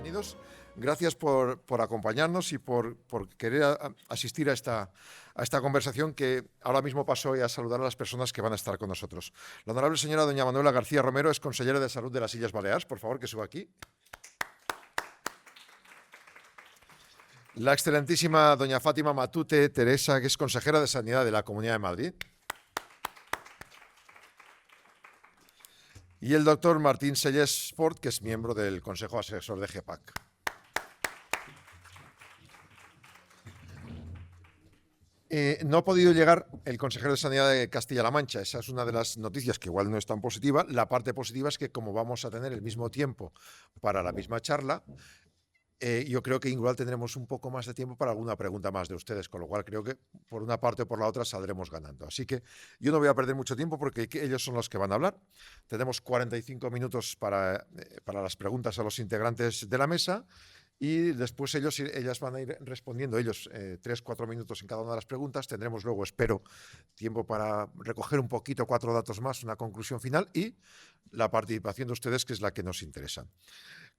bienvenidos. Gracias por acompañarnos y por querer asistir a esta conversación que ahora mismo paso a saludar a las personas que van a estar con nosotros. La honorable señora doña Manuela García Romero es consellera de Salud de las Illes Baleares. Por favor, que suba aquí. La excelentísima doña Fátima Matute Teresa, que es consejera de Sanidad de la Comunidad de Madrid. Y el doctor Martín Sellés Fort, que es miembro del Consejo Asesor de GEPAC. No ha podido llegar el consejero de Sanidad de Castilla-La Mancha. Esa es una de las noticias que igual no es tan positiva. La parte positiva es que como vamos a tener el mismo tiempo para la misma charla, yo creo que igual tendremos un poco más de tiempo para alguna pregunta más de ustedes, con lo cual creo que por una parte o por la otra saldremos ganando. Así que yo no voy a perder mucho tiempo porque ellos son los que van a hablar. Tenemos 45 minutos para las preguntas a los integrantes de la mesa. Y después ellas van a ir respondiendo, 3-4 minutos en cada una de las preguntas. Tendremos luego, espero, tiempo para recoger un poquito, 4 datos más, una conclusión final y la participación de ustedes, que es la que nos interesa.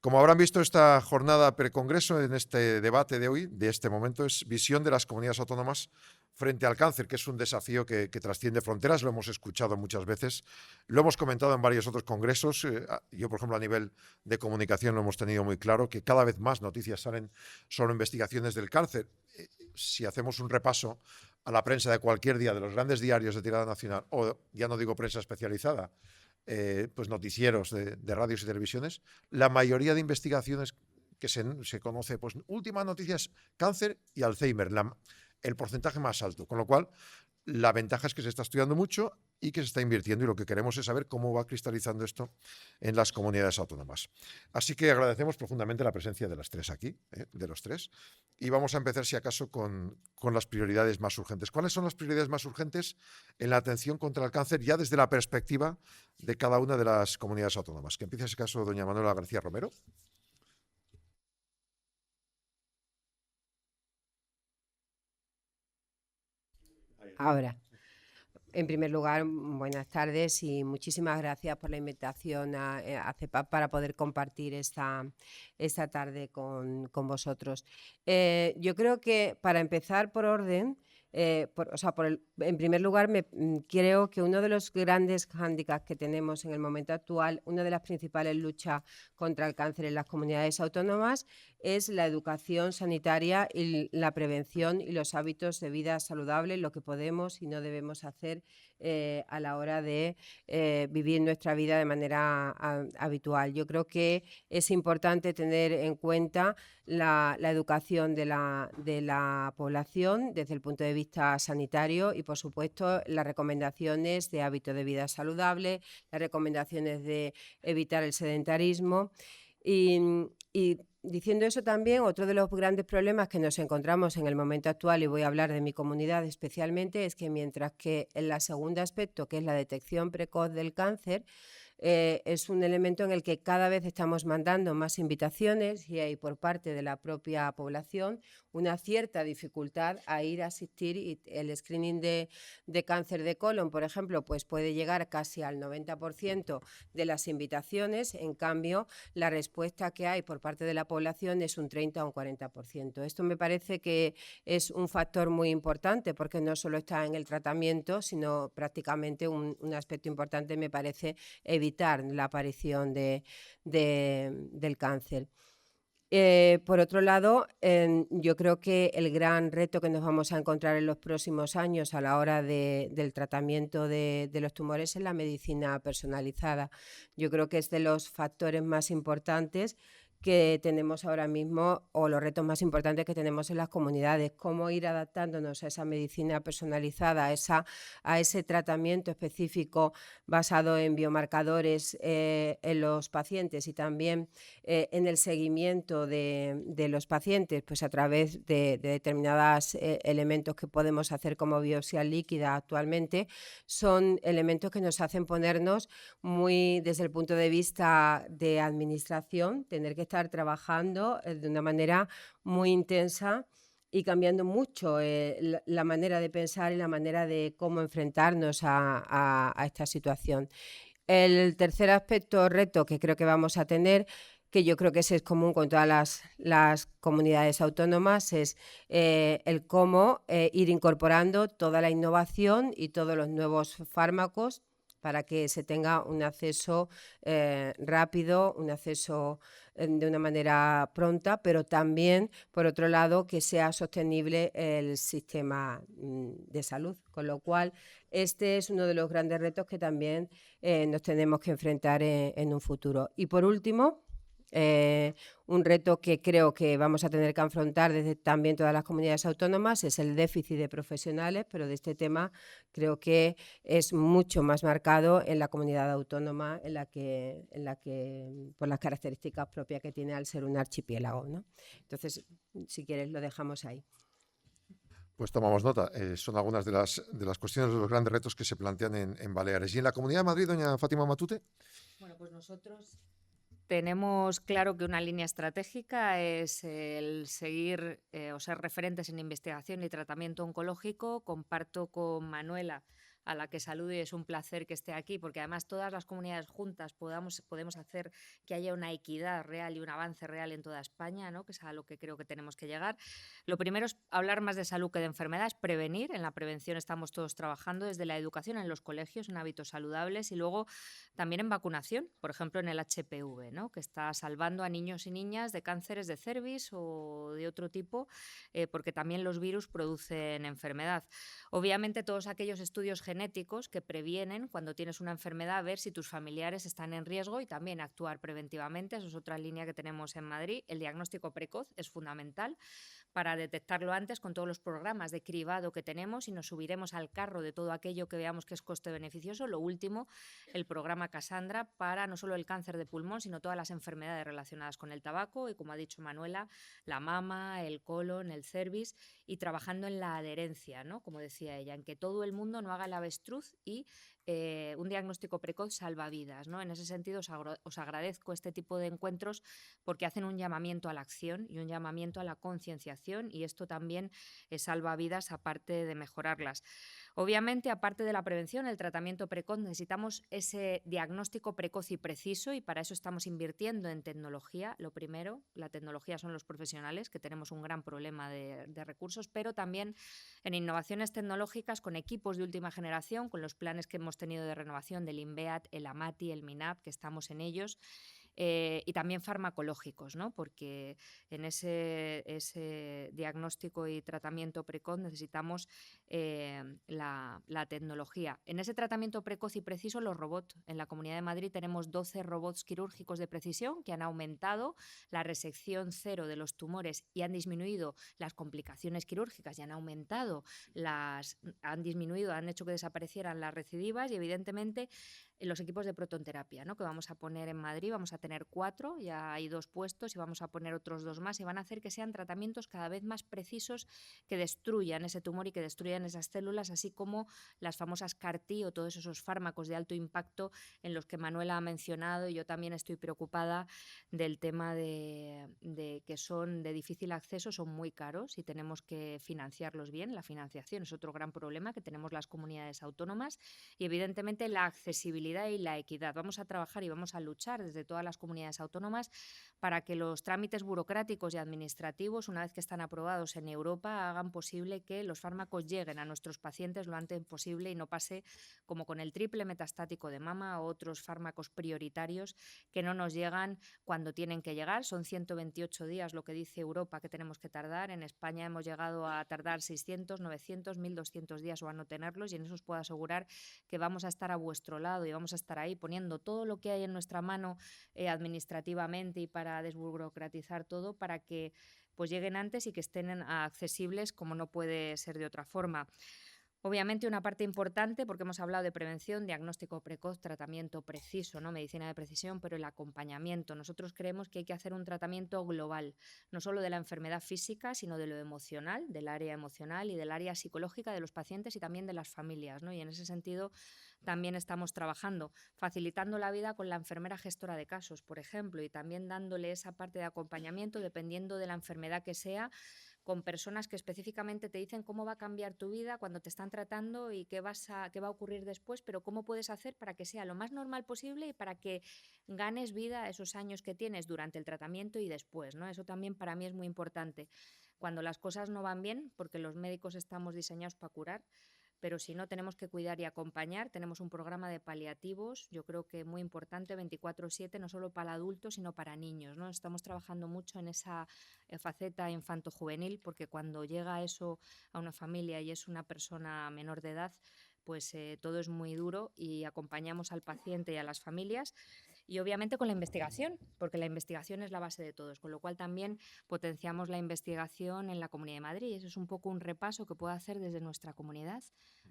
Como habrán visto, esta jornada precongreso en este debate de hoy, de este momento, es visión de las comunidades autónomas frente al cáncer, que es un desafío que trasciende fronteras. Lo hemos escuchado muchas veces, lo hemos comentado en varios otros congresos. Yo, por ejemplo, a nivel de comunicación lo hemos tenido muy claro, que cada vez más noticias salen sobre investigaciones del cáncer. Si hacemos un repaso a la prensa de cualquier día, de los grandes diarios de tirada nacional, o ya no digo prensa especializada, pues noticieros de radios y televisiones, la mayoría de investigaciones que se conoce, pues última noticia es cáncer y Alzheimer, el porcentaje más alto, con lo cual la ventaja es que se está estudiando mucho y que se está invirtiendo, y lo que queremos es saber cómo va cristalizando esto en las comunidades autónomas. Así que agradecemos profundamente la presencia de las tres aquí, de los tres, y vamos a empezar, si acaso, con las prioridades más urgentes. ¿Cuáles son las prioridades más urgentes en la atención contra el cáncer, ya desde la perspectiva de cada una de las comunidades autónomas? Que empiece, en ese caso, doña Manuela García Romero. Ahora, en primer lugar, buenas tardes y muchísimas gracias por la invitación a CEPAC para poder compartir esta tarde con vosotros. Yo creo que, para empezar por orden, en primer lugar, creo que uno de los grandes hándicaps que tenemos en el momento actual, una de las principales luchas contra el cáncer en las comunidades autónomas, es la educación sanitaria y la prevención y los hábitos de vida saludables, lo que podemos y no debemos hacer a la hora de vivir nuestra vida de manera habitual. Yo creo que es importante tener en cuenta la educación de la población desde el punto de vista sanitario y, por supuesto, las recomendaciones de hábitos de vida saludable, las recomendaciones de evitar el sedentarismo. Y diciendo eso, también otro de los grandes problemas que nos encontramos en el momento actual, y voy a hablar de mi comunidad especialmente, es que mientras que en el segundo aspecto, que es la detección precoz del cáncer, es un elemento en el que cada vez estamos mandando más invitaciones y hay por parte de la propia población una cierta dificultad a ir a asistir, y el screening de cáncer de colon, por ejemplo, pues puede llegar casi al 90% de las invitaciones. En cambio, la respuesta que hay por parte de la población es un 30 o un 40%. Esto me parece que es un factor muy importante, porque no solo está en el tratamiento, sino prácticamente un aspecto importante, me parece, evitar la aparición del cáncer. Por otro lado, yo creo que el gran reto que nos vamos a encontrar en los próximos años a la hora del tratamiento de los tumores es la medicina personalizada. Yo creo que es de los factores más importantes que tenemos ahora mismo, o los retos más importantes que tenemos en las comunidades. Cómo ir adaptándonos a esa medicina personalizada, a ese tratamiento específico basado en biomarcadores en los pacientes, y también en el seguimiento de los pacientes, pues a través de determinados elementos que podemos hacer como biopsia líquida actualmente. Son elementos que nos hacen ponernos muy, desde el punto de vista de administración, tener que estar trabajando de una manera muy intensa y cambiando mucho la manera de pensar y la manera de cómo enfrentarnos a esta situación. El tercer aspecto, reto, que creo que vamos a tener que yo creo que ese es común con todas las comunidades autónomas, es el cómo ir incorporando toda la innovación y todos los nuevos fármacos para que se tenga un acceso rápido, un acceso de una manera pronta, pero también, por otro lado, que sea sostenible el sistema de salud. Con lo cual, este es uno de los grandes retos que también nos tenemos que enfrentar en un futuro. Y por último, un reto que creo que vamos a tener que afrontar desde también todas las comunidades autónomas es el déficit de profesionales, pero de este tema creo que es mucho más marcado en la comunidad autónoma en la que por las características propias que tiene al ser un archipiélago, ¿no? Entonces, si quieres, lo dejamos ahí. Pues tomamos nota. Son algunas de las cuestiones, de los grandes retos que se plantean en Baleares. ¿Y en la Comunidad de Madrid, doña Fátima Matute? Bueno, pues nosotros tenemos claro que una línea estratégica es el seguir o ser referentes en investigación y tratamiento oncológico. Comparto con Manuela, a la que saludo y es un placer que esté aquí, porque además todas las comunidades juntas podemos hacer que haya una equidad real y un avance real en toda España, ¿no? Que es a lo que creo que tenemos que llegar. Lo primero es hablar más de salud que de enfermedades, prevenir. En la prevención estamos todos trabajando desde la educación en los colegios, en hábitos saludables y luego también en vacunación, por ejemplo en el HPV, ¿no? Que está salvando a niños y niñas de cánceres de cervix o de otro tipo, porque también los virus producen enfermedad. Obviamente todos aquellos estudios genéticos que previenen cuando tienes una enfermedad, ver si tus familiares están en riesgo y también actuar preventivamente. Eso es otra línea que tenemos en Madrid. El diagnóstico precoz es fundamental para detectarlo antes con todos los programas de cribado que tenemos y nos subiremos al carro de todo aquello que veamos que es coste beneficioso. Lo último, el programa Cassandra para no solo el cáncer de pulmón, sino todas las enfermedades relacionadas con el tabaco y, como ha dicho Manuela, la mama, el colon, el cervix y trabajando en la adherencia, ¿no? Como decía ella, en que todo el mundo no haga el avestruz y un diagnóstico precoz salva vidas, ¿no? En ese sentido os agradezco este tipo de encuentros porque hacen un llamamiento a la acción y un llamamiento a la concienciación y esto también salva vidas aparte de mejorarlas. Obviamente, aparte de la prevención, el tratamiento precoz, necesitamos ese diagnóstico precoz y preciso y para eso estamos invirtiendo en tecnología. Lo primero, la tecnología son los profesionales, que tenemos un gran problema de recursos, pero también en innovaciones tecnológicas con equipos de última generación, con los planes que hemos tenido de renovación del INVEAT, el AMATI, el MINAP, que estamos en ellos. Y también farmacológicos, ¿no? Porque en ese diagnóstico y tratamiento precoz necesitamos la tecnología. En ese tratamiento precoz y preciso, los robots. En la Comunidad de Madrid tenemos 12 robots quirúrgicos de precisión que han aumentado la resección cero de los tumores y han disminuido las complicaciones quirúrgicas y han aumentado han hecho que desaparecieran las recidivas y evidentemente los equipos de protonterapia, ¿no? Que vamos a poner en Madrid, vamos a tener 4, ya hay 2 puestos y vamos a poner otros 2 más y van a hacer que sean tratamientos cada vez más precisos que destruyan ese tumor y que destruyan esas células, así como las famosas CAR-T o todos esos fármacos de alto impacto en los que Manuela ha mencionado y yo también estoy preocupada del tema de que son de difícil acceso, son muy caros y tenemos que financiarlos bien. La financiación es otro gran problema que tenemos las comunidades autónomas y evidentemente la accesibilidad y la equidad. Vamos a trabajar y vamos a luchar desde todas las comunidades autónomas para que los trámites burocráticos y administrativos, una vez que están aprobados en Europa, hagan posible que los fármacos lleguen a nuestros pacientes lo antes posible y no pase como con el triple metastático de mama o otros fármacos prioritarios que no nos llegan cuando tienen que llegar. Son 128 días lo que dice Europa que tenemos que tardar. En España hemos llegado a tardar 600, 900, 1200 días o a no tenerlos y en eso os puedo asegurar que vamos a estar a vuestro lado y vamos a estar ahí poniendo todo lo que hay en nuestra mano administrativamente y para desburocratizar todo para que pues lleguen antes y que estén accesibles como no puede ser de otra forma. Obviamente una parte importante, porque hemos hablado de prevención, diagnóstico precoz, tratamiento preciso, ¿no? Medicina de precisión, pero el acompañamiento. Nosotros creemos que hay que hacer un tratamiento global, no solo de la enfermedad física, sino de lo emocional, del área emocional y del área psicológica de los pacientes y también de las familias, ¿no? Y en ese sentido también estamos trabajando, facilitando la vida con la enfermera gestora de casos, por ejemplo, y también dándole esa parte de acompañamiento dependiendo de la enfermedad que sea, con personas que específicamente te dicen cómo va a cambiar tu vida cuando te están tratando y qué va a ocurrir después, pero cómo puedes hacer para que sea lo más normal posible y para que ganes vida esos años que tienes durante el tratamiento y después, ¿no? Eso también para mí es muy importante. Cuando las cosas no van bien, porque los médicos estamos diseñados para curar, pero si no, tenemos que cuidar y acompañar. Tenemos un programa de paliativos, yo creo que muy importante, 24/7, no solo para adultos, sino para niños, ¿no? Estamos trabajando mucho en esa faceta infanto-juvenil, porque cuando llega eso a una familia y es una persona menor de edad, pues todo es muy duro, y acompañamos al paciente y a las familias. Y obviamente con la investigación, porque la investigación es la base de todos, con lo cual también potenciamos la investigación en la Comunidad de Madrid. Eso es un poco un repaso que puedo hacer desde nuestra comunidad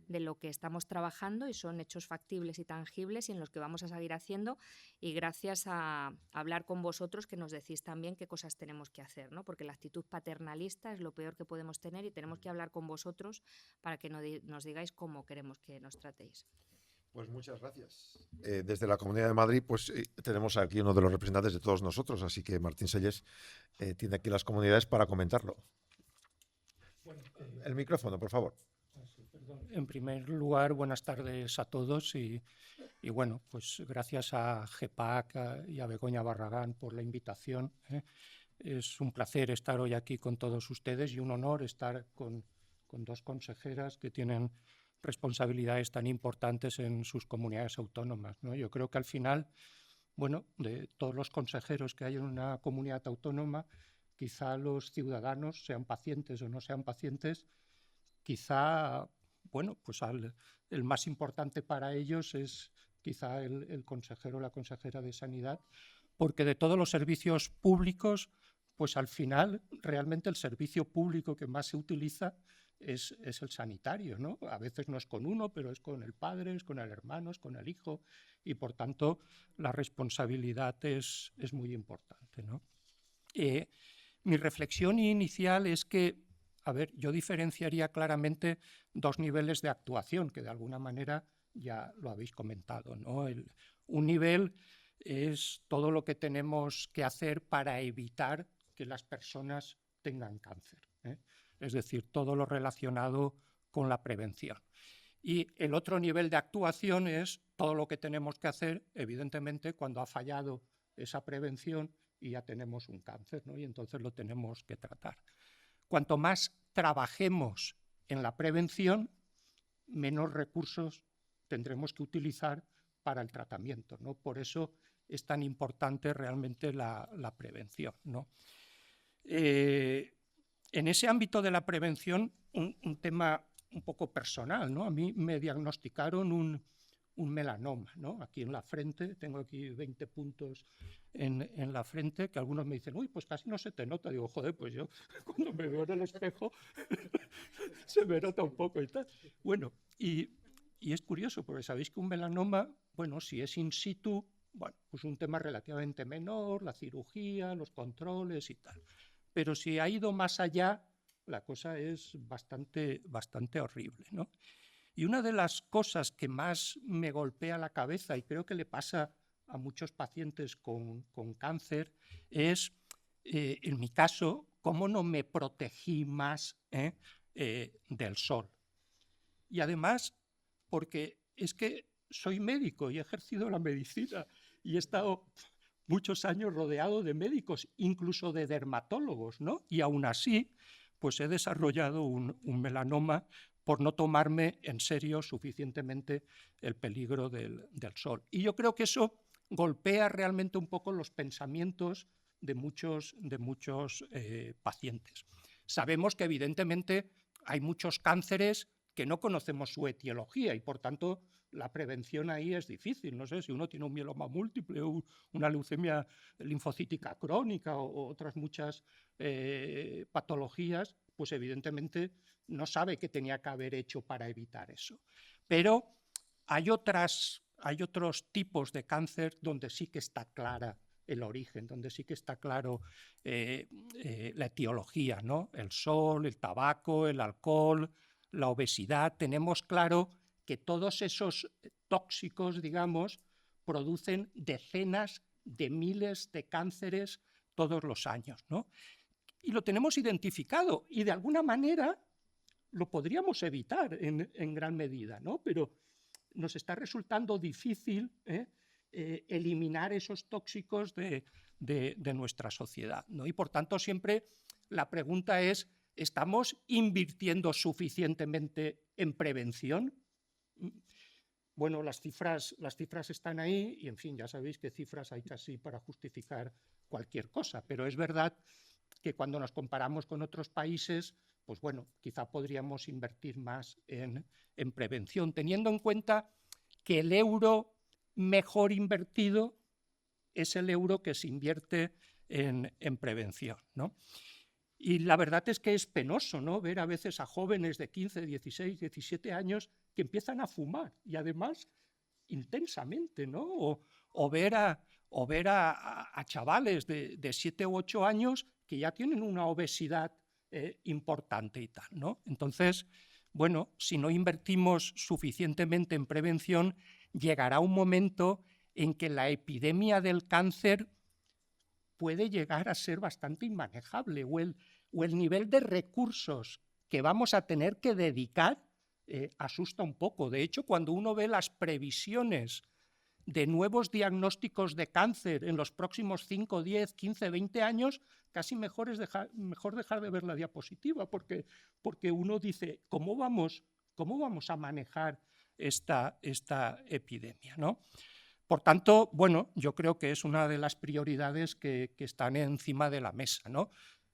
de lo que estamos trabajando, y son hechos factibles y tangibles y en los que vamos a seguir haciendo, y gracias a hablar con vosotros, que nos decís también qué cosas tenemos que hacer, ¿no? Porque la actitud paternalista es lo peor que podemos tener, y tenemos que hablar con vosotros para que nos digáis cómo queremos que nos tratéis. Pues muchas gracias. Desde la Comunidad de Madrid, pues tenemos aquí uno de los representantes de todos nosotros, así que Martín Selles tiene aquí las comunidades para comentarlo. Bueno, el micrófono, por favor. En primer lugar, buenas tardes a todos y bueno, pues gracias a GEPAC y a Begoña Barragán por la invitación. Es un placer estar hoy aquí con todos ustedes y un honor estar con dos consejeras que tienen responsabilidades tan importantes en sus comunidades autónomas, ¿no? Yo creo que al final, bueno, de todos los consejeros que hay en una comunidad autónoma, quizá los ciudadanos, sean pacientes o no sean pacientes, quizá, bueno, pues el más importante para ellos es quizá el consejero o la consejera de Sanidad, porque de todos los servicios públicos, pues al final realmente el servicio público que más se utiliza es el sanitario, ¿no? A veces no es con uno, pero es con el padre, es con el hermano, es con el hijo, y por tanto la responsabilidad es muy importante, ¿no? Mi reflexión inicial es que, a ver, yo diferenciaría claramente dos niveles de actuación, que de alguna manera ya lo habéis comentado, ¿no? Un nivel es todo lo que tenemos que hacer para evitar que las personas tengan cáncer, ¿eh? Es decir, todo lo relacionado con la prevención. Y el otro nivel de actuación es todo lo que tenemos que hacer, evidentemente, cuando ha fallado esa prevención y ya tenemos un cáncer, ¿no? Y entonces lo tenemos que tratar. Cuanto más trabajemos en la prevención, menos recursos tendremos que utilizar para el tratamiento, ¿no? Por eso es tan importante realmente la prevención, ¿no? En ese ámbito de la prevención, un tema un poco personal, ¿no? A mí me diagnosticaron un melanoma, ¿no? Aquí en la frente, tengo aquí 20 puntos en la frente, que algunos me dicen, uy, pues casi no se te nota. Digo, joder, pues yo cuando me veo en el espejo se me nota un poco y tal. Bueno, y es curioso, porque sabéis que un melanoma, bueno, si es in situ, bueno, pues un tema relativamente menor, la cirugía, los controles y tal. Pero si ha ido más allá, la cosa es bastante horrible, ¿no? Y una de las cosas que más me golpea la cabeza, y creo que le pasa a muchos pacientes con cáncer, es, en mi caso, cómo no me protegí más del sol. Y además, porque es que soy médico y he ejercido la medicina y he estado muchos años rodeado de médicos, incluso de dermatólogos, ¿no? Y aún así, pues he desarrollado un melanoma por no tomarme en serio suficientemente el peligro del sol. Y yo creo que eso golpea realmente un poco los pensamientos de muchos pacientes. Sabemos que evidentemente hay muchos cánceres que no conocemos su etiología y por tanto la prevención ahí es difícil. No sé si uno tiene un mieloma múltiple o una leucemia linfocítica crónica o otras muchas patologías, pues evidentemente no sabe qué tenía que haber hecho para evitar eso. Pero hay otros tipos de cáncer donde sí que está clara el origen, donde sí que está claro la etiología, ¿no? El sol, el tabaco, el alcohol, la obesidad. Tenemos claro que todos esos tóxicos, digamos, producen decenas de miles de cánceres todos los años, ¿no? y lo tenemos identificado y de alguna manera lo podríamos evitar en gran medida, ¿no? Pero nos está resultando difícil eliminar esos tóxicos de nuestra sociedad, ¿no? Y por tanto siempre la pregunta es, ¿estamos invirtiendo suficientemente en prevención? Bueno, las cifras están ahí y, en fin, ya sabéis que cifras hay casi para justificar cualquier cosa, pero es verdad que cuando nos comparamos con otros países, pues bueno, quizá podríamos invertir más en prevención, teniendo en cuenta que el euro mejor invertido es el euro que se invierte en prevención, ¿no? Y la verdad es que es penoso, ¿no?, ver a veces a jóvenes de 15, 16, 17 años que empiezan a fumar y además intensamente, ¿no? O ver a chavales de 7 u 8 años que ya tienen una obesidad importante y tal, ¿no? Entonces, bueno, si no invertimos suficientemente en prevención, llegará un momento en que la epidemia del cáncer puede llegar a ser bastante inmanejable o el nivel de recursos que vamos a tener que dedicar asusta un poco. De hecho, cuando uno ve las previsiones de nuevos diagnósticos de cáncer en los próximos 5, 10, 15, 20 años, casi mejor dejar de ver la diapositiva, porque uno dice, ¿cómo vamos a manejar esta epidemia, ¿no? Por tanto, bueno, yo creo que es una de las prioridades que están encima de la mesa, ¿no?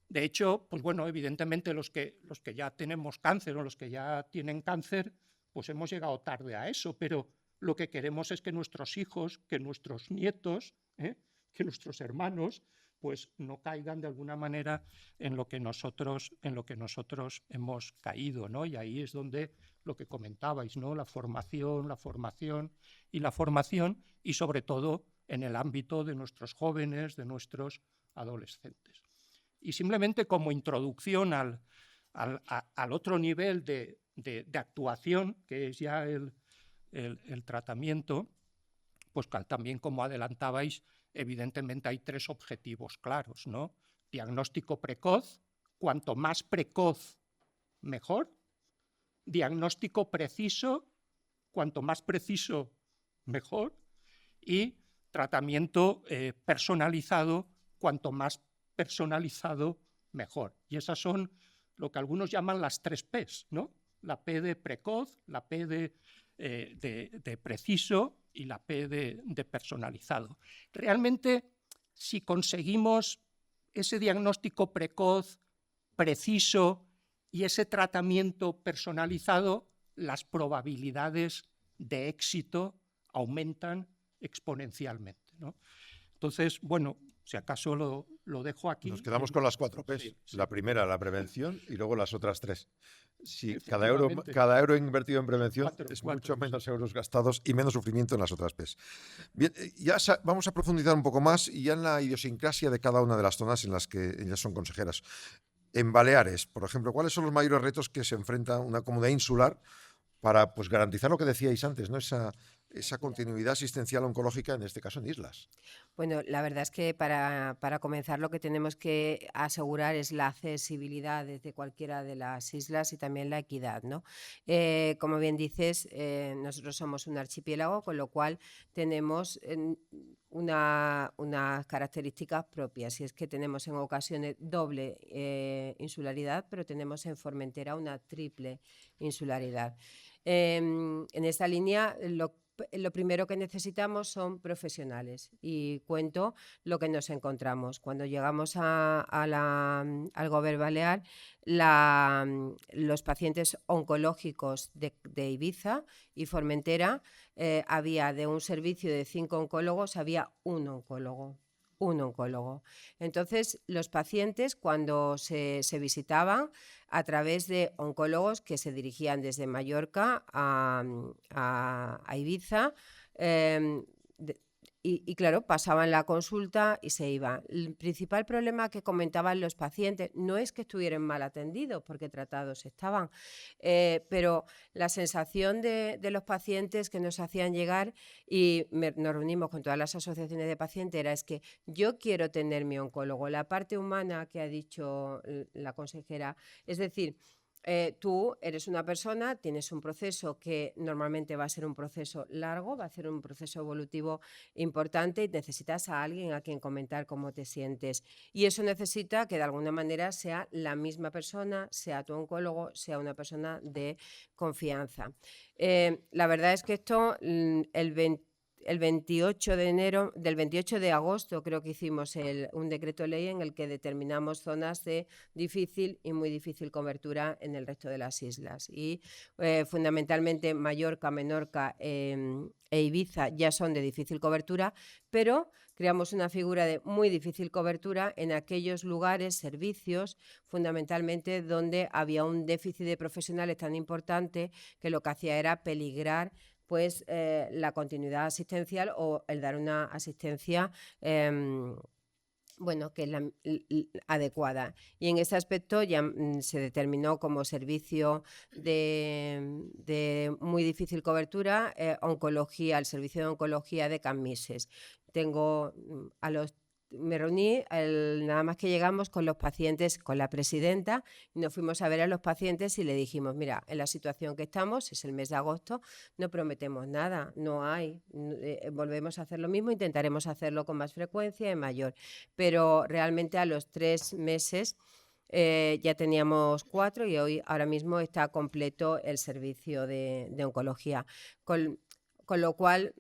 De hecho, pues bueno, evidentemente los que ya tenemos cáncer o los que ya tienen cáncer, pues hemos llegado tarde a eso, pero lo que queremos es que nuestros hijos, que nuestros nietos, que nuestros hermanos, pues no caigan de alguna manera en lo que nosotros hemos caído, ¿no? Y ahí es donde lo que comentabais, ¿no? La formación y sobre todo en el ámbito de nuestros jóvenes, de nuestros adolescentes. Y simplemente como introducción al otro nivel de actuación, que es ya el tratamiento, pues también, como adelantabais, evidentemente hay 3 objetivos claros, ¿no? Diagnóstico precoz, cuanto más precoz, mejor. Diagnóstico preciso, cuanto más preciso, mejor. Y tratamiento personalizado, cuanto más personalizado, mejor. Y esas son lo que algunos llaman las 3 Ps, ¿no? La P de precoz, la P de preciso y la P de personalizado. Realmente, si conseguimos ese diagnóstico precoz, preciso y ese tratamiento personalizado, las probabilidades de éxito aumentan exponencialmente, ¿no? Entonces, bueno, si acaso lo dejo aquí. Nos quedamos con las 4 Ps. Sí. La primera, la prevención, y luego las otras 3. Sí, cada euro invertido en prevención es mucho menos euros gastados y menos sufrimiento en las otras Ps. Bien, ya vamos a profundizar un poco más y ya en la idiosincrasia de cada una de las zonas en las que ellas son consejeras. En Baleares, por ejemplo, ¿cuáles son los mayores retos que se enfrenta una comunidad insular para, pues, garantizar lo que decíais antes, ¿no? Esa continuidad asistencial oncológica, en este caso en islas? Bueno, la verdad es que para comenzar lo que tenemos que asegurar es la accesibilidad desde cualquiera de las islas y también la equidad, ¿no? Como bien dices, nosotros somos un archipiélago, con lo cual tenemos unas características propias, y es que tenemos en ocasiones doble insularidad, pero tenemos en Formentera una triple insularidad. En esta línea, lo primero que necesitamos son profesionales, y cuento lo que nos encontramos. Cuando llegamos al Govern Balear, los pacientes oncológicos de Ibiza y Formentera, había de un servicio de 5 oncólogos, había un oncólogo. Entonces, los pacientes, cuando se visitaban a través de oncólogos que se dirigían desde Mallorca a Ibiza, y claro, pasaban la consulta y se iban. El principal problema que comentaban los pacientes no es que estuvieran mal atendidos, porque tratados estaban, pero la sensación de los pacientes que nos hacían llegar, y nos reunimos con todas las asociaciones de pacientes, era es que yo quiero tener mi oncólogo. La parte humana que ha dicho la consejera, es decir, tú eres una persona, tienes un proceso que normalmente va a ser un proceso largo, va a ser un proceso evolutivo importante y necesitas a alguien a quien comentar cómo te sientes. Y eso necesita que de alguna manera sea la misma persona, sea tu oncólogo, sea una persona de confianza. La verdad es que esto, el 28 de enero, del 28 de agosto creo que hicimos un decreto ley en el que determinamos zonas de difícil y muy difícil cobertura en el resto de las islas. Y fundamentalmente Mallorca, Menorca e Ibiza ya son de difícil cobertura, pero creamos una figura de muy difícil cobertura en aquellos lugares, servicios, fundamentalmente donde había un déficit de profesionales tan importante que lo que hacía era peligrar pues la continuidad asistencial o el dar una asistencia bueno, que es la adecuada. Y en ese aspecto ya se determinó como servicio de muy difícil cobertura oncología, el servicio de oncología de Cammises. Tengo me reuní nada más que llegamos con los pacientes, con la presidenta, y nos fuimos a ver a los pacientes y le dijimos, mira, en la situación que estamos, es el mes de agosto, no prometemos nada, no hay, volvemos a hacer lo mismo, intentaremos hacerlo con más frecuencia y mayor, pero realmente a los 3 meses ya teníamos 4 y ahora mismo está completo el servicio de oncología. Con lo cual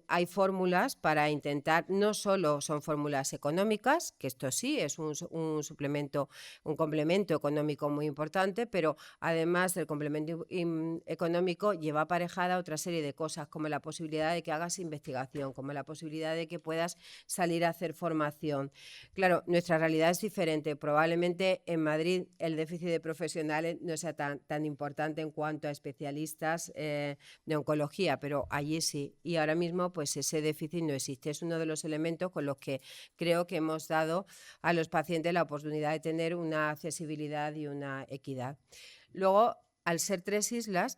hay fórmulas para intentar, no solo son fórmulas económicas, que esto sí es un suplemento, un complemento económico muy importante, pero además del complemento económico lleva aparejada otra serie de cosas, como la posibilidad de que hagas investigación, como la posibilidad de que puedas salir a hacer formación. Claro, nuestra realidad es diferente. Probablemente en Madrid el déficit de profesionales no sea tan importante en cuanto a especialistas de oncología, pero allí sí, y ahora mismo pues ese déficit no existe. Es uno de los elementos con los que creo que hemos dado a los pacientes la oportunidad de tener una accesibilidad y una equidad. Luego, al ser 3 islas,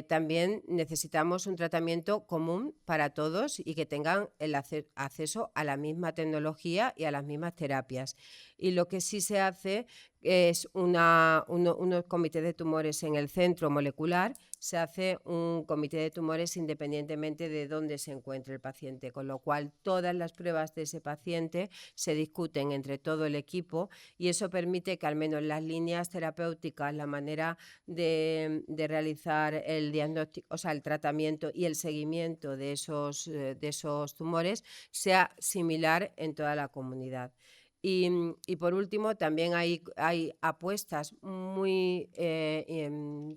también necesitamos un tratamiento común para todos y que tengan el acceso a la misma tecnología y a las mismas terapias. Y lo que sí se hace es unos comités de tumores en el centro molecular, se hace un comité de tumores independientemente de dónde se encuentre el paciente, con lo cual todas las pruebas de ese paciente se discuten entre todo el equipo y eso permite que al menos las líneas terapéuticas, la manera de realizar el diagnóstico, o sea, el tratamiento y el seguimiento de esos tumores sea similar en toda la comunidad. Y por último, también hay apuestas muy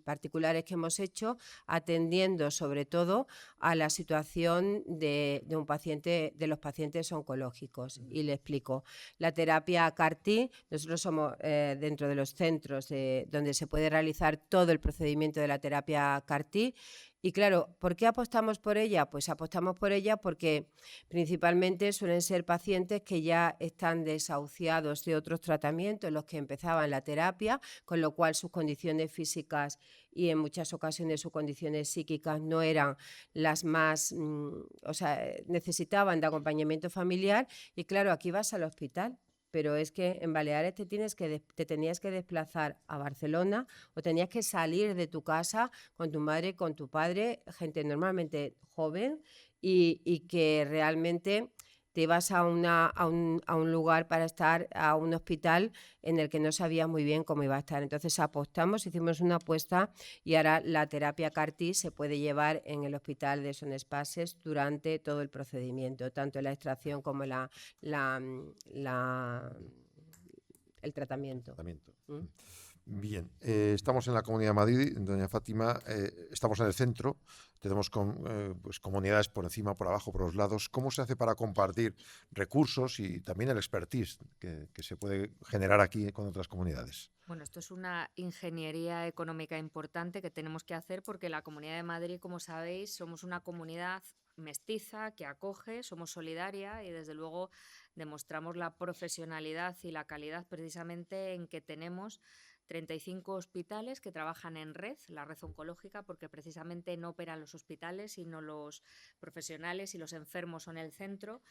particulares que hemos hecho atendiendo sobre todo a la situación de un paciente, de los pacientes oncológicos. Y le explico. La terapia CAR-T, nosotros somos dentro de los centros donde se puede realizar todo el procedimiento de la terapia CAR-T. Y claro, ¿por qué apostamos por ella? Pues apostamos por ella porque principalmente suelen ser pacientes que ya están desahuciados de otros tratamientos, los que empezaban la terapia, con lo cual sus condiciones físicas y en muchas ocasiones sus condiciones psíquicas no eran las más, o sea, necesitaban de acompañamiento familiar y claro, aquí vas al hospital. Pero es que en Baleares te tenías que desplazar a Barcelona o tenías que salir de tu casa con tu madre, con tu padre, gente normalmente joven y que realmente te ibas a un lugar para estar, a un hospital en el que no sabías muy bien cómo iba a estar. Entonces apostamos, hicimos una apuesta y ahora la terapia CAR-T se puede llevar en el hospital de Son Espases durante todo el procedimiento, tanto la extracción como el tratamiento. Bien, estamos en la Comunidad de Madrid, doña Fátima, estamos en el centro, tenemos pues comunidades por encima, por abajo, por los lados. ¿Cómo se hace para compartir recursos y también el expertise que se puede generar aquí con otras comunidades? Bueno, esto es una ingeniería económica importante que tenemos que hacer porque la Comunidad de Madrid, como sabéis, somos una comunidad mestiza, que acoge, somos solidaria y desde luego demostramos la profesionalidad y la calidad precisamente en que tenemos 35 hospitales que trabajan en red, la red oncológica, porque precisamente no operan los hospitales, sino los profesionales y los enfermos son el centro,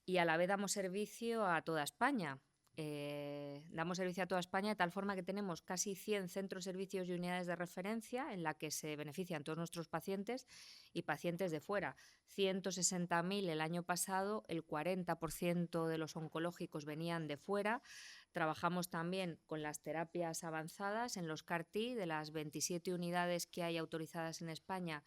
y a la vez damos servicio a toda España. Damos servicio a toda España de tal forma que tenemos casi 100 centros, servicios y unidades de referencia en la que se benefician todos nuestros pacientes y pacientes de fuera. 160.000 el año pasado, el 40% de los oncológicos venían de fuera. Trabajamos también con las terapias avanzadas en los CAR-T, de las 27 unidades que hay autorizadas en España.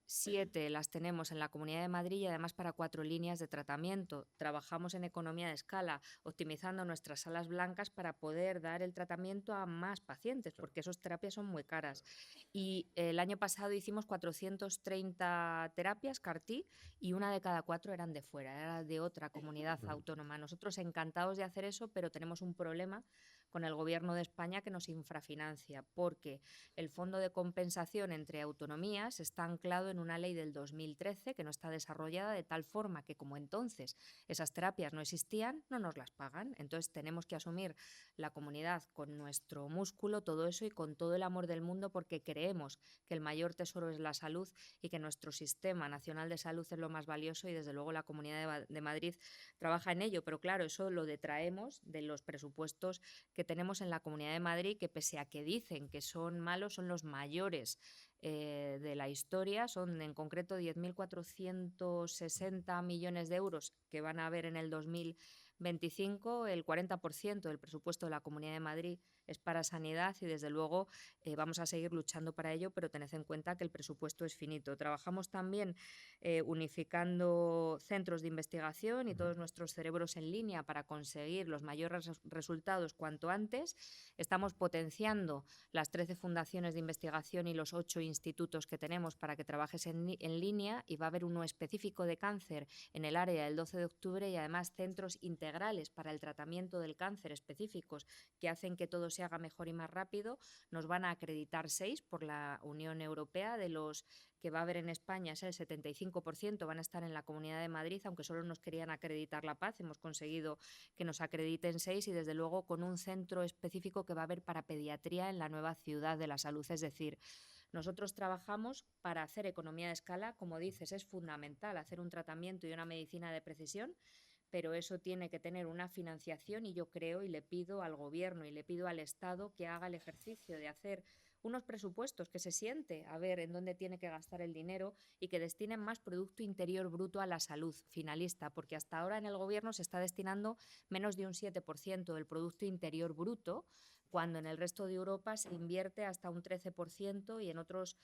7 las tenemos en la Comunidad de Madrid y además para 4 líneas de tratamiento. Trabajamos en economía de escala, optimizando nuestras salas blancas para poder dar el tratamiento a más pacientes, porque esas terapias son muy caras. Y el año pasado hicimos 430 terapias CAR-T y una de cada 4 eran de fuera, era de otra comunidad autónoma. Nosotros encantados de hacer eso, pero tenemos un problema con el Gobierno de España que nos infrafinancia, porque el Fondo de Compensación entre Autonomías está anclado en una ley del 2013 que no está desarrollada, de tal forma que como entonces esas terapias no existían, no nos las pagan. Entonces tenemos que asumir la comunidad con nuestro músculo todo eso y con todo el amor del mundo, porque creemos que el mayor tesoro es la salud y que nuestro Sistema Nacional de Salud es lo más valioso, y desde luego la Comunidad de Madrid trabaja en ello. Pero claro, eso lo detraemos de los presupuestos que tenemos en la Comunidad de Madrid, que pese a que dicen que son malos, son los mayores de la historia. Son en concreto 10.460 millones de euros que van a haber en el 2025. El 40% del presupuesto de la Comunidad de Madrid es para sanidad y desde luego vamos a seguir luchando para ello, pero tened en cuenta que el presupuesto es finito. Trabajamos también unificando centros de investigación y todos nuestros cerebros en línea para conseguir los mayores resultados cuanto antes. Estamos potenciando las 13 fundaciones de investigación y los 8 institutos que tenemos para que trabajes en línea, y va a haber uno específico de cáncer en el área del 12 de octubre y además centros integrales para el tratamiento del cáncer específicos que hacen que todo se haga mejor y más rápido. Nos van a acreditar 6 por la Unión Europea. De los que va a haber en España, es el 75% van a estar en la Comunidad de Madrid, aunque solo nos querían acreditar La Paz. Hemos conseguido que nos acrediten 6 y desde luego con un centro específico que va a haber para pediatría en la nueva Ciudad de la Salud. Es decir, nosotros trabajamos para hacer economía de escala. Como dices, es fundamental hacer un tratamiento y una medicina de precisión, pero eso tiene que tener una financiación, y yo creo y le pido al Gobierno y le pido al Estado que haga el ejercicio de hacer unos presupuestos, que se siente a ver en dónde tiene que gastar el dinero y que destinen más Producto Interior Bruto a la salud finalista, porque hasta ahora en el Gobierno se está destinando menos de un 7% del Producto Interior Bruto, cuando en el resto de Europa se invierte hasta un 13% y en otros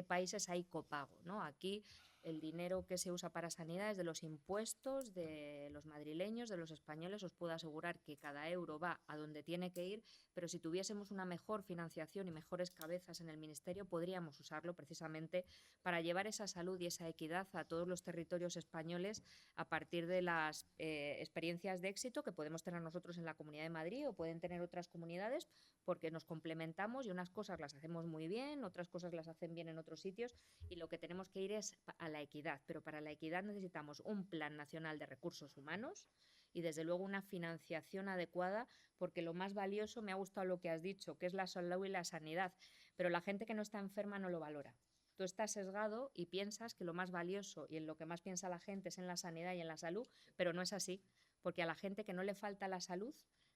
países hay copago, ¿no? Aquí el dinero que se usa para sanidad es de los impuestos de los madrileños, de los españoles. Os puedo asegurar que cada euro va a donde tiene que ir, pero si tuviésemos una mejor financiación y mejores cabezas en el Ministerio, podríamos usarlo precisamente para llevar esa salud y esa equidad a todos los territorios españoles a partir de las experiencias de éxito que podemos tener nosotros en la Comunidad de Madrid o pueden tener otras comunidades, porque nos complementamos y unas cosas las hacemos muy bien, otras cosas las hacen bien en otros sitios, y lo que tenemos que ir es a la equidad. Pero para la equidad necesitamos un Plan Nacional de Recursos Humanos y desde luego una financiación adecuada, porque lo más valioso, me ha gustado lo que has dicho, que es la salud y la sanidad, pero la gente que no está enferma no lo valora. Tú estás sesgado y piensas que lo más valioso y en lo que más piensa la gente es en la sanidad y en la salud, pero no es así, porque a la gente que no le falta la salud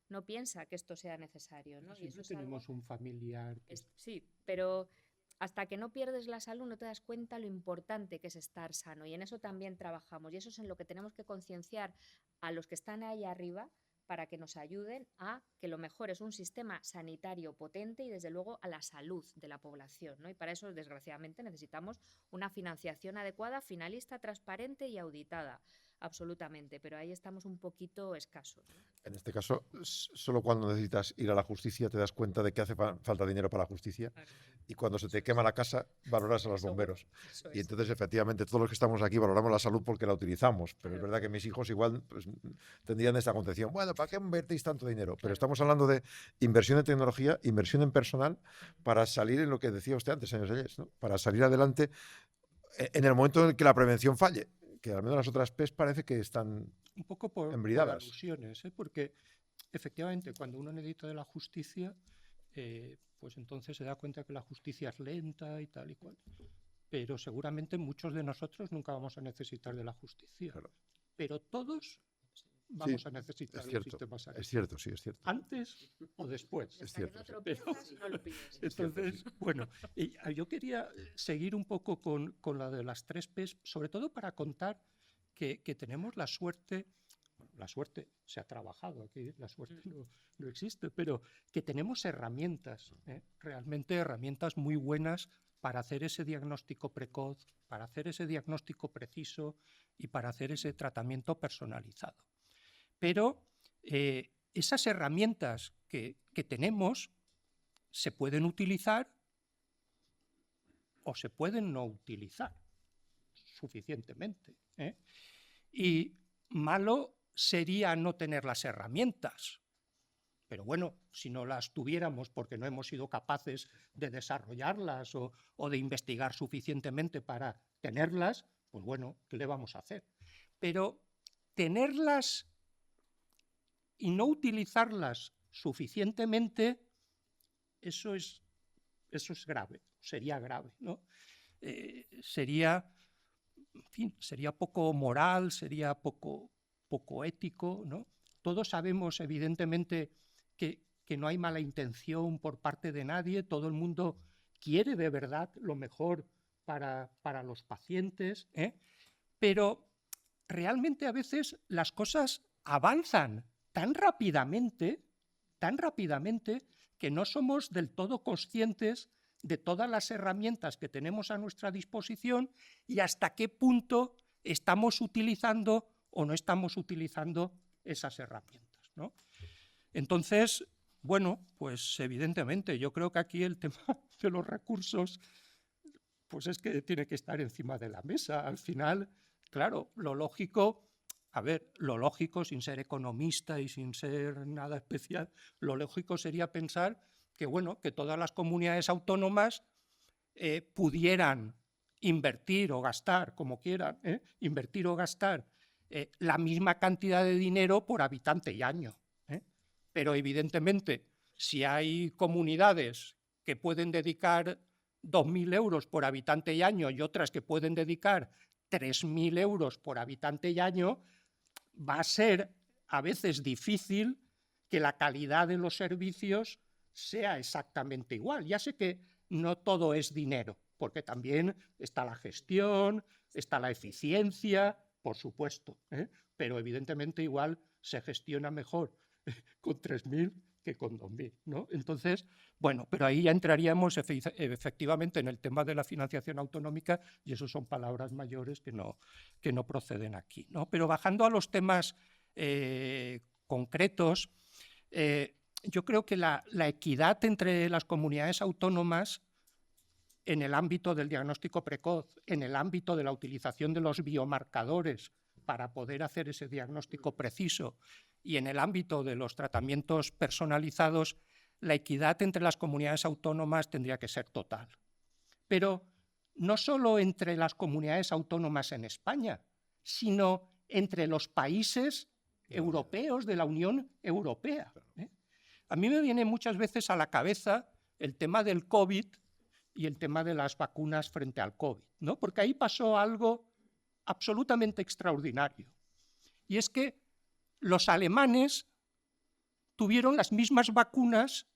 no piensa que esto sea necesario, ¿no? Siempre tenemos un familiar que sí, pero hasta que no pierdes la salud no te das cuenta lo importante que es estar sano, y en eso también trabajamos, y eso es en lo que tenemos que concienciar a los que están ahí arriba para que nos ayuden a que lo mejor es un sistema sanitario potente y desde luego a la salud de la población, ¿no? Y para eso, desgraciadamente, necesitamos una financiación adecuada, finalista, transparente y auditada, absolutamente, pero ahí estamos un poquito escasos, ¿no? En este caso, solo cuando necesitas ir a la justicia te das cuenta de que hace falta dinero para la justicia, y cuando se te quema la casa valoras a los bomberos. Y entonces, efectivamente, todos los que estamos aquí valoramos la salud porque la utilizamos, pero es verdad que mis hijos igual pues, tendrían esta concepción. Bueno, ¿para qué invertís tanto dinero? Pero estamos hablando de inversión en tecnología, inversión en personal, para salir en lo que decía usted antes, señor Sellés, ¿no? Para salir adelante. en el momento en que la prevención falle, que al menos las otras PES parece que están Un poco por embridadas. alusiones, porque efectivamente cuando uno necesita de la justicia, pues entonces se da cuenta que la justicia es lenta y tal y cual. Pero seguramente muchos de nosotros nunca vamos a necesitar de la justicia. Claro. Pero todos vamos Sí, a necesitar es del cierto, sistema sanitario. es cierto, sí, es cierto. Antes o después. Es Hasta que cierto, no sí. tropiezas, no lo pides. Entonces, bueno, yo quería seguir un poco con la de las 3 P's, sobre todo para contar que tenemos la suerte se ha trabajado aquí, la suerte no existe, pero que tenemos herramientas, realmente herramientas muy buenas para hacer ese diagnóstico precoz, para hacer ese diagnóstico preciso y para hacer ese tratamiento personalizado. Pero esas herramientas que tenemos se pueden utilizar o se pueden no utilizar suficientemente. Y malo sería no tener las herramientas. Pero bueno, si no las tuviéramos porque no hemos sido capaces de desarrollarlas o de investigar suficientemente para tenerlas, pues bueno, ¿qué le vamos a hacer? Pero tenerlas y no utilizarlas suficientemente, eso es grave, sería grave, ¿no? Sería poco moral, sería poco ético, ¿no? Todos sabemos, evidentemente, que no hay mala intención por parte de nadie, todo el mundo quiere de verdad lo mejor para los pacientes, pero realmente a veces las cosas avanzan tan rápidamente que no somos del todo conscientes de todas las herramientas que tenemos a nuestra disposición y hasta qué punto estamos utilizando o no estamos utilizando esas herramientas, ¿no? Entonces, bueno, pues evidentemente yo creo que aquí el tema de los recursos pues es que tiene que estar encima de la mesa. Al final, claro, lo lógico sin ser economista y sin ser nada especial, lo lógico sería pensar que, bueno, que todas las comunidades autónomas pudieran invertir o gastar, como quieran, invertir o gastar la misma cantidad de dinero por habitante y año. Pero evidentemente, si hay comunidades que pueden dedicar 2.000 euros por habitante y año y otras que pueden dedicar 3.000 euros por habitante y año, va a ser a veces difícil que la calidad de los servicios sea exactamente igual. Ya sé que no todo es dinero, porque también está la gestión, está la eficiencia, por supuesto, pero evidentemente igual se gestiona mejor con 3.000 que con 2.000, ¿no? Entonces, bueno, pero ahí ya entraríamos efectivamente en el tema de la financiación autonómica y eso son palabras mayores que no proceden aquí, ¿no? Pero bajando a los temas concretos, yo creo que la equidad entre las comunidades autónomas en el ámbito del diagnóstico precoz, en el ámbito de la utilización de los biomarcadores para poder hacer ese diagnóstico preciso y en el ámbito de los tratamientos personalizados, la equidad entre las comunidades autónomas tendría que ser total. Pero no solo entre las comunidades autónomas en España, sino entre los países europeos de la Unión Europea. A mí me viene muchas veces a la cabeza el tema del COVID y el tema de las vacunas frente al COVID, ¿no? Porque ahí pasó algo absolutamente extraordinario. Y es que los alemanes tuvieron las mismas vacunas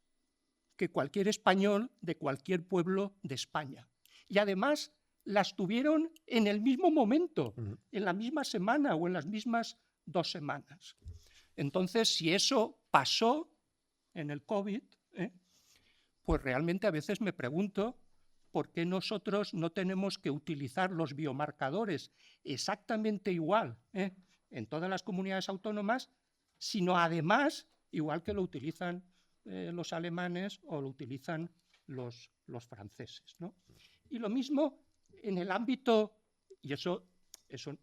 que cualquier español de cualquier pueblo de España. Y además las tuvieron en el mismo momento, en la misma semana o en las mismas 2 semanas. Entonces, si eso pasó en el COVID, pues realmente a veces me pregunto por qué nosotros no tenemos que utilizar los biomarcadores exactamente igual en todas las comunidades autónomas, sino además, igual que lo utilizan los alemanes o lo utilizan los franceses, ¿no? Y lo mismo en el ámbito, y eso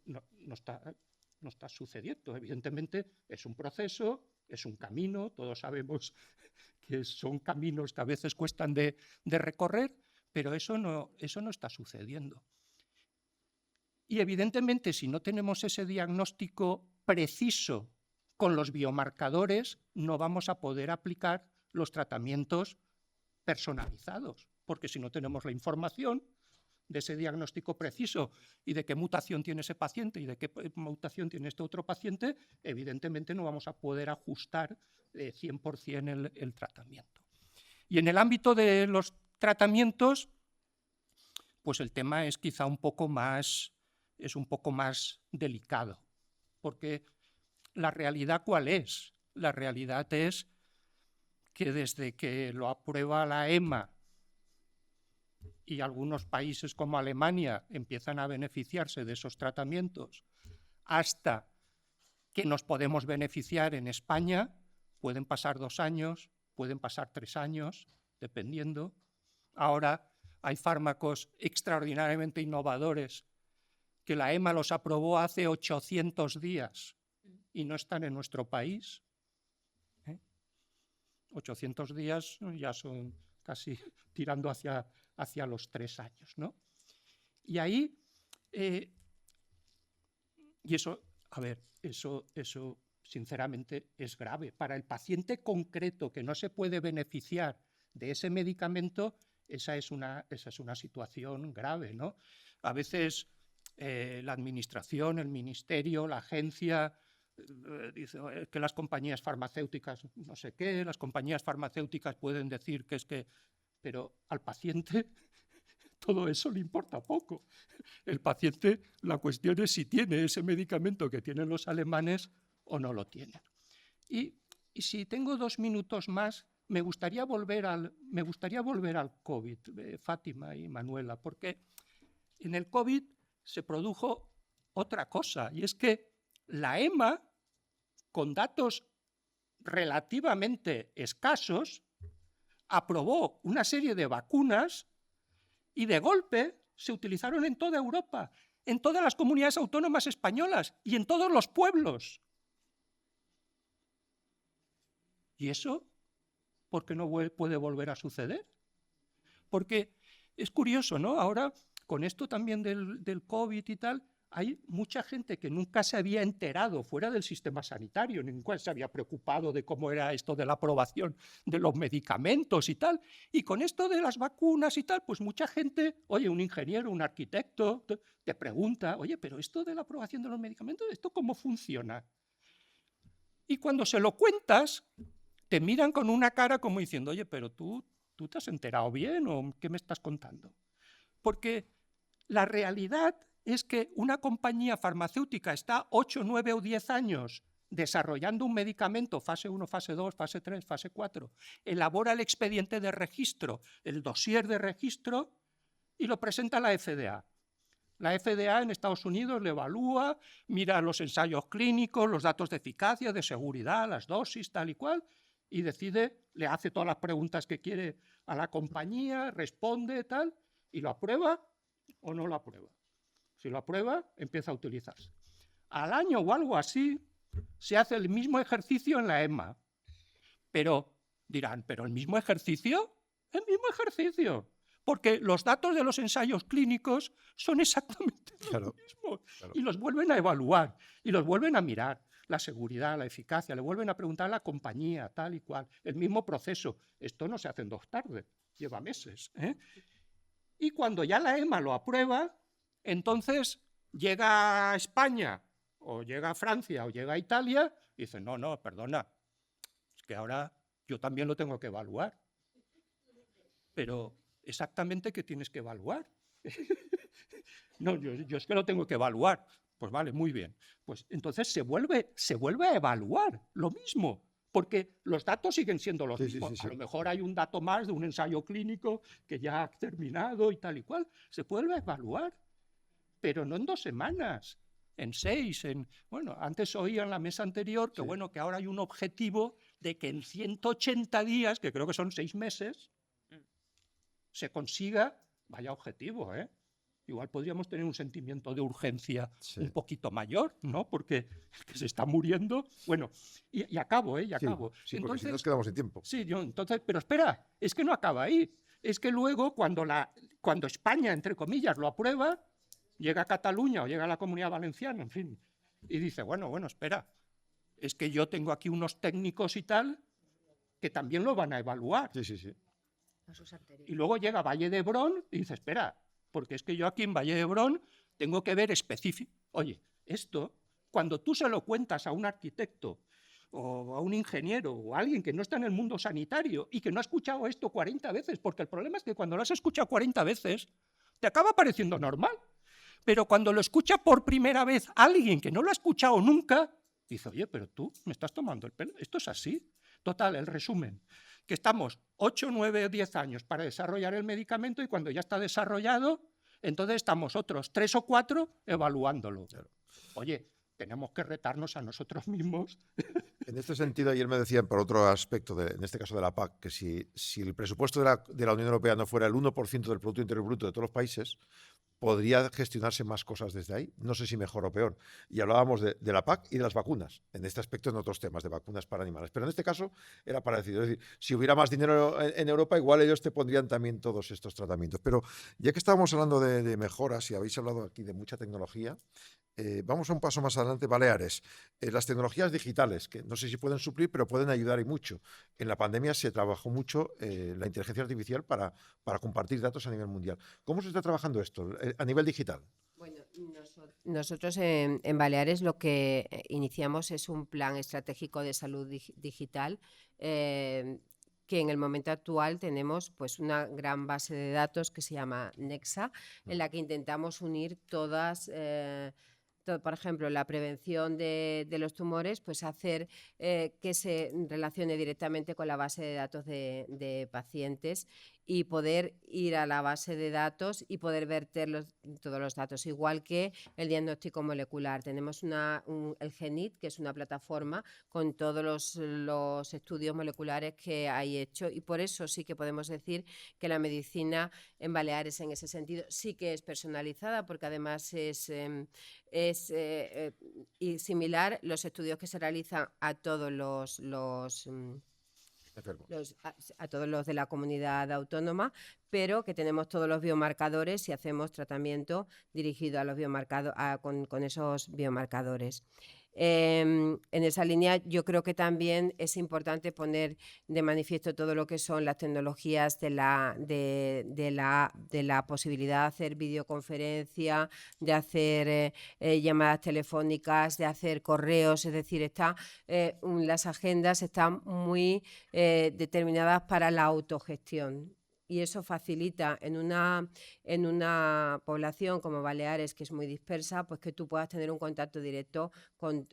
no está sucediendo, evidentemente es un proceso, es un camino, todos sabemos que son caminos que a veces cuestan de recorrer, pero eso no está sucediendo. Y evidentemente, si no tenemos ese diagnóstico preciso con los biomarcadores, no vamos a poder aplicar los tratamientos personalizados, porque si no tenemos la información de ese diagnóstico preciso y de qué mutación tiene ese paciente y de qué mutación tiene este otro paciente, evidentemente no vamos a poder ajustar 100% el tratamiento. Y en el ámbito de los tratamientos, pues el tema es quizá un poco más delicado, porque la realidad ¿cuál es? La realidad es que desde que lo aprueba la EMA y algunos países como Alemania empiezan a beneficiarse de esos tratamientos, hasta que nos podemos beneficiar en España, pueden pasar 2 años, pueden pasar 3 años, dependiendo. Ahora hay fármacos extraordinariamente innovadores que la EMA los aprobó hace 800 días y no están en nuestro país. 800 días ya son casi tirando hacia los 3 años, ¿no? Y ahí, y eso, a ver, eso sinceramente es grave. Para el paciente concreto que no se puede beneficiar de ese medicamento, esa es una situación grave, ¿no? A veces la administración, el ministerio, la agencia dice que las compañías farmacéuticas no sé qué, las compañías farmacéuticas pueden decir que es que... Pero al paciente todo eso le importa poco. El paciente, la cuestión es si tiene ese medicamento que tienen los alemanes o no lo tienen. Y si tengo 2 minutos más, me gustaría volver al COVID, Fátima y Manuela, porque en el COVID se produjo otra cosa, y es que la EMA, con datos relativamente escasos, aprobó una serie de vacunas y de golpe se utilizaron en toda Europa, en todas las comunidades autónomas españolas y en todos los pueblos. ¿Y eso por qué no puede volver a suceder? Porque es curioso, ¿no? Ahora, con esto también del COVID y tal, hay mucha gente que nunca se había enterado fuera del sistema sanitario, nunca se había preocupado de cómo era esto de la aprobación de los medicamentos y tal. Y con esto de las vacunas y tal, pues mucha gente, oye, un ingeniero, un arquitecto, te pregunta, oye, pero esto de la aprobación de los medicamentos, ¿esto cómo funciona? Y cuando se lo cuentas, te miran con una cara como diciendo, oye, pero ¿tú te has enterado bien o qué me estás contando? Porque la realidad es que una compañía farmacéutica está 8, 9 o 10 años desarrollando un medicamento, fase 1, fase 2, fase 3, fase 4, elabora el expediente de registro, el dossier de registro y lo presenta a la FDA. La FDA en Estados Unidos le evalúa, mira los ensayos clínicos, los datos de eficacia, de seguridad, las dosis, tal y cual, y decide, le hace todas las preguntas que quiere a la compañía, responde, tal, y lo aprueba o no lo aprueba. Si lo aprueba, empieza a utilizarse. Al año o algo así, se hace el mismo ejercicio en la EMA. Pero dirán, ¿pero el mismo ejercicio? El mismo ejercicio. Porque los datos de los ensayos clínicos son exactamente los mismos. Claro. Y los vuelven a evaluar, y los vuelven a mirar. La seguridad, la eficacia, le vuelven a preguntar a la compañía, tal y cual. El mismo proceso. Esto no se hace en 2 tardes, lleva meses. Y cuando ya la EMA lo aprueba, entonces llega a España, o llega a Francia, o llega a Italia, y dice, no, perdona, es que ahora yo también lo tengo que evaluar. Pero exactamente qué tienes que evaluar. No, yo es que lo tengo que evaluar. Pues vale, muy bien. Pues entonces se vuelve a evaluar lo mismo, porque los datos siguen siendo los mismos. Sí. A lo mejor hay un dato más de un ensayo clínico que ya ha terminado y tal y cual. Se vuelve a evaluar, pero no en 2 semanas, en 6. Bueno, antes oía en la mesa anterior que, bueno, que ahora hay un objetivo de que en 180 días, que creo que son 6 meses, se consiga, vaya objetivo, Igual podríamos tener un sentimiento de urgencia un poquito mayor, ¿no? Porque se está muriendo. Bueno, y acabo, y acabo. Sí, entonces, si nos quedamos sin tiempo. Sí, entonces, pero espera, es que no acaba ahí. Es que luego, cuando España, entre comillas, lo aprueba, llega a Cataluña o llega a la Comunidad Valenciana, en fin, y dice, bueno, espera, es que yo tengo aquí unos técnicos y tal que también lo van a evaluar. Sí. Y luego llega Valle de Hebrón y dice, espera, porque es que yo aquí en Valle de Hebrón tengo que ver específico. Oye, esto, cuando tú se lo cuentas a un arquitecto o a un ingeniero o a alguien que no está en el mundo sanitario y que no ha escuchado esto 40 veces, porque el problema es que cuando lo has escuchado 40 veces, te acaba pareciendo normal. Pero cuando lo escucha por primera vez alguien que no lo ha escuchado nunca, dice, oye, pero tú me estás tomando el pelo, esto es así. Total, el resumen, que estamos 8, 9 o 10 años para desarrollar el medicamento y cuando ya está desarrollado, entonces estamos otros 3 o 4 evaluándolo. Claro. Oye, tenemos que retarnos a nosotros mismos. En este sentido, ayer me decían, por otro aspecto, en este caso de la PAC, que si el presupuesto de la Unión Europea no fuera el 1% del Producto Interior Bruto de todos los países, podría gestionarse más cosas desde ahí. No sé si mejor o peor. Y hablábamos de la PAC y de las vacunas. En este aspecto, en otros temas de vacunas para animales. Pero en este caso era parecido. Es decir, si hubiera más dinero en Europa, igual ellos te pondrían también todos estos tratamientos. Pero ya que estábamos hablando de mejoras y habéis hablado aquí de mucha tecnología, vamos a un paso más adelante. Baleares. Las tecnologías digitales, que no sé si pueden suplir, pero pueden ayudar y mucho. En la pandemia se trabajó mucho la inteligencia artificial para compartir datos a nivel mundial. ¿Cómo se está trabajando esto a nivel digital? Bueno, nosotros en Baleares lo que iniciamos es un plan estratégico de salud digital, que en el momento actual tenemos pues una gran base de datos que se llama Nexa, en la que intentamos unir todas, por ejemplo, la prevención de los tumores, pues hacer que se relacione directamente con la base de datos de pacientes y poder ir a la base de datos y poder verter todos los datos, igual que el diagnóstico molecular. Tenemos el GENIT, que es una plataforma con todos los estudios moleculares que hay hecho, y por eso sí que podemos decir que la medicina en Baleares en ese sentido sí que es personalizada, porque además es y similar los estudios que se realizan a todos a todos los de la comunidad autónoma, pero que tenemos todos los biomarcadores y hacemos tratamiento dirigido a los biomarcados con esos biomarcadores. En esa línea yo creo que también es importante poner de manifiesto todo lo que son las tecnologías de la posibilidad de hacer videoconferencia, de hacer llamadas telefónicas, de hacer correos, es decir, las agendas están muy determinadas para la autogestión. Y eso facilita en una población como Baleares, que es muy dispersa, pues que tú puedas tener un contacto directo con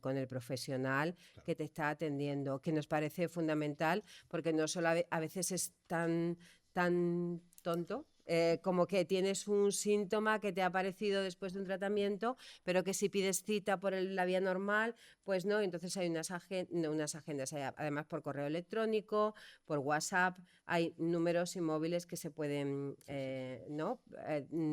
el profesional que te está atendiendo, que nos parece fundamental, porque no solo a veces es tan tonto, como que tienes un síntoma que te ha aparecido después de un tratamiento, pero que si pides cita por la vía normal, pues no. Entonces hay unas agendas, además por correo electrónico, por WhatsApp, hay números y móviles que se pueden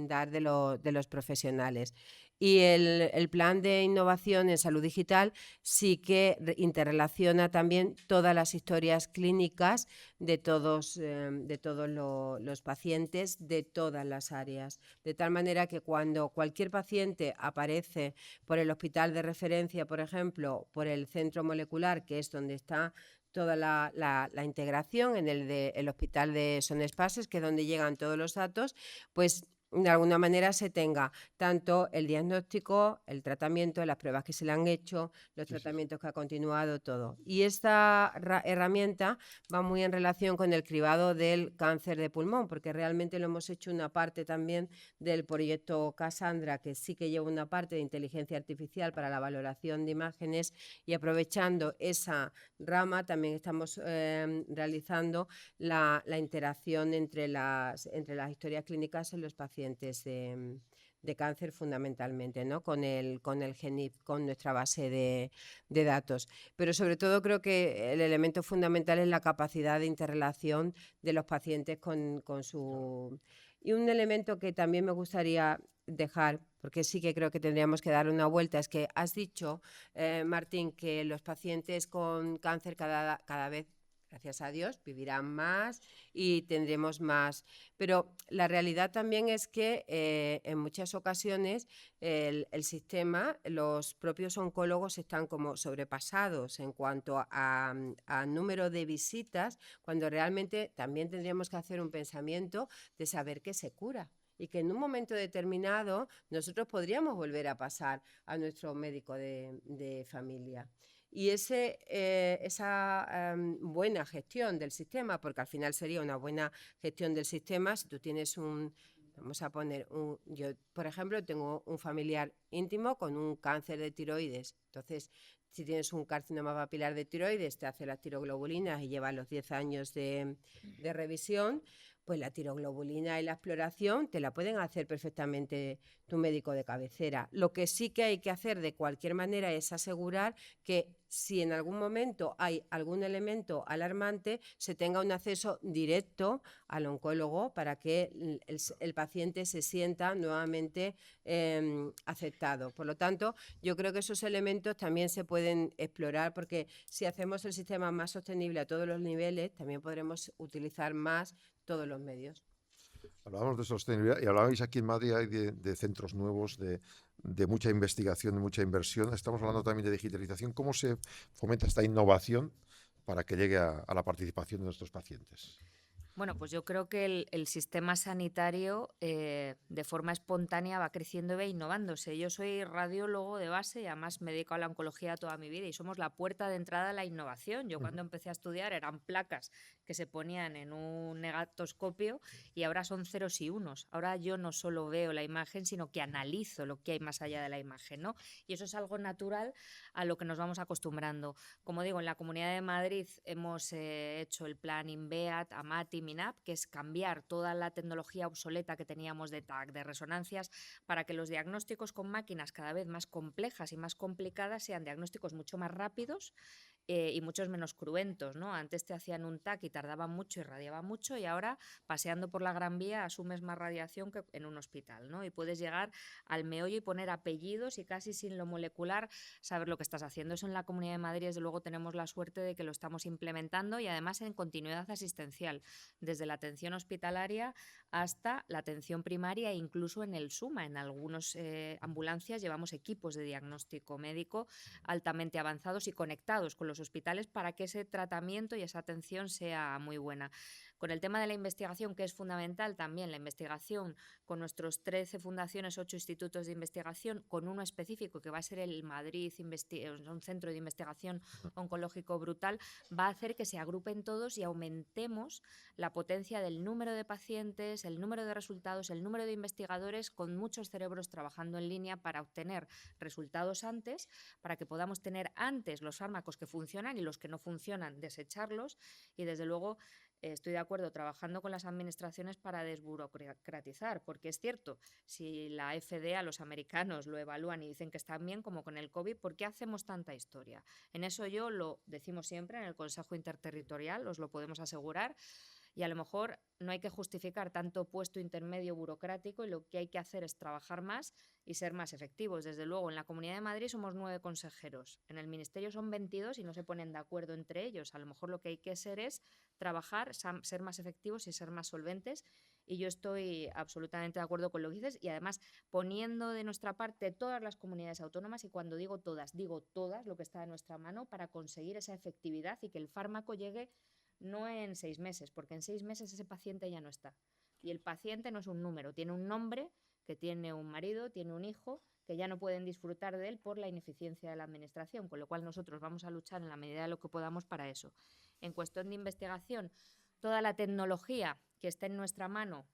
dar de los profesionales. Y el plan de innovación en salud digital sí que interrelaciona también todas las historias clínicas de todos los pacientes de todas las áreas, de tal manera que cuando cualquier paciente aparece por el hospital de referencia, por ejemplo, por el centro molecular, que es donde está toda la integración en el hospital de Son Espases, que es donde llegan todos los datos, pues de alguna manera se tenga tanto el diagnóstico, el tratamiento, las pruebas que se le han hecho, los tratamientos que ha continuado, todo. Y esta herramienta va muy en relación con el cribado del cáncer de pulmón, porque realmente lo hemos hecho una parte también del proyecto Cassandra, que sí que lleva una parte de inteligencia artificial para la valoración de imágenes, y aprovechando esa rama también estamos realizando la interacción entre las historias clínicas en los pacientes de cáncer fundamentalmente, ¿no? Con el GENIP, con nuestra base de datos. Pero sobre todo creo que el elemento fundamental es la capacidad de interrelación de los pacientes con su... Y un elemento que también me gustaría dejar, porque sí que creo que tendríamos que darle una vuelta, es que has dicho, Martín, que los pacientes con cáncer cada vez gracias a Dios, vivirán más y tendremos más. Pero la realidad también es que en muchas ocasiones el sistema, los propios oncólogos están como sobrepasados en cuanto a número de visitas, cuando realmente también tendríamos que hacer un pensamiento de saber que se cura. Y que en un momento determinado nosotros podríamos volver a pasar a nuestro médico de familia. Y esa buena gestión del sistema, porque al final sería una buena gestión del sistema si tú tienes vamos a poner, yo por ejemplo tengo un familiar íntimo con un cáncer de tiroides, entonces si tienes un carcinoma papilar de tiroides, te hace las tiroglobulinas y lleva los 10 años de revisión, pues la tiroglobulina y la exploración te la pueden hacer perfectamente tu médico de cabecera. Lo que sí que hay que hacer de cualquier manera es asegurar que si en algún momento hay algún elemento alarmante, se tenga un acceso directo al oncólogo para que el paciente se sienta nuevamente aceptado. Por lo tanto, yo creo que esos elementos también se pueden explorar, porque si hacemos el sistema más sostenible a todos los niveles, también podremos utilizar más todos los medios. Hablábamos de sostenibilidad y hablabais aquí en Madrid hay de centros nuevos, de mucha investigación, de mucha inversión. Estamos hablando también de digitalización. ¿Cómo se fomenta esta innovación para que llegue a la participación de nuestros pacientes? Bueno, pues yo creo que el sistema sanitario de forma espontánea va creciendo y va innovándose. Yo soy radiólogo de base y además me dedico a la oncología toda mi vida y somos la puerta de entrada a la innovación. Yo cuando empecé a estudiar eran placas que se ponían en un negatoscopio y ahora son ceros y unos. Ahora yo no solo veo la imagen, sino que analizo lo que hay más allá de la imagen, ¿no? Y eso es algo natural a lo que nos vamos acostumbrando. Como digo, en la Comunidad de Madrid hemos hecho el plan INVEAT, AMATI, MINAP, que es cambiar toda la tecnología obsoleta que teníamos de TAC, de resonancias, para que los diagnósticos con máquinas cada vez más complejas y más complicadas sean diagnósticos mucho más rápidos y muchos menos cruentos, ¿no? Antes te hacían un TAC y tardaba mucho y radiaba mucho y ahora paseando por la Gran Vía asumes más radiación que en un hospital, ¿no? Y puedes llegar al meollo y poner apellidos y casi sin lo molecular saber lo que estás haciendo. Eso en la Comunidad de Madrid, desde luego, tenemos la suerte de que lo estamos implementando y además en continuidad asistencial, desde la atención hospitalaria hasta la atención primaria e incluso en el SUMA. En algunas ambulancias llevamos equipos de diagnóstico médico altamente avanzados y conectados con los hospitales para que ese tratamiento y esa atención sea muy buena. Con el tema de la investigación, que es fundamental también, la investigación con nuestros 13 fundaciones, 8 institutos de investigación, con uno específico que va a ser el Madrid, un centro de investigación oncológico brutal, va a hacer que se agrupen todos y aumentemos la potencia del número de pacientes, el número de resultados, el número de investigadores con muchos cerebros trabajando en línea para obtener resultados antes, para que podamos tener antes los fármacos que funcionan y los que no funcionan, desecharlos y desde luego estoy de acuerdo trabajando con las administraciones para desburocratizar, porque es cierto, si la FDA, los americanos, lo evalúan y dicen que están bien, como con el COVID, ¿por qué hacemos tanta historia? En eso yo lo decimos siempre en el Consejo Interterritorial, os lo podemos asegurar, y a lo mejor no hay que justificar tanto puesto intermedio burocrático y lo que hay que hacer es trabajar más y ser más efectivos. Desde luego, en la Comunidad de Madrid somos 9 consejeros, en el Ministerio son 22 y no se ponen de acuerdo entre ellos. A lo mejor lo que hay que hacer es trabajar, ser más efectivos y ser más solventes y yo estoy absolutamente de acuerdo con lo que dices y además poniendo de nuestra parte todas las comunidades autónomas y cuando digo todas lo que está de nuestra mano para conseguir esa efectividad y que el fármaco llegue no en 6 meses, porque en 6 meses ese paciente ya no está. Y el paciente no es un número, tiene un nombre, que tiene un marido, tiene un hijo, que ya no pueden disfrutar de él por la ineficiencia de la administración, con lo cual nosotros vamos a luchar en la medida de lo que podamos para eso. En cuestión de investigación, toda la tecnología que esté en nuestra mano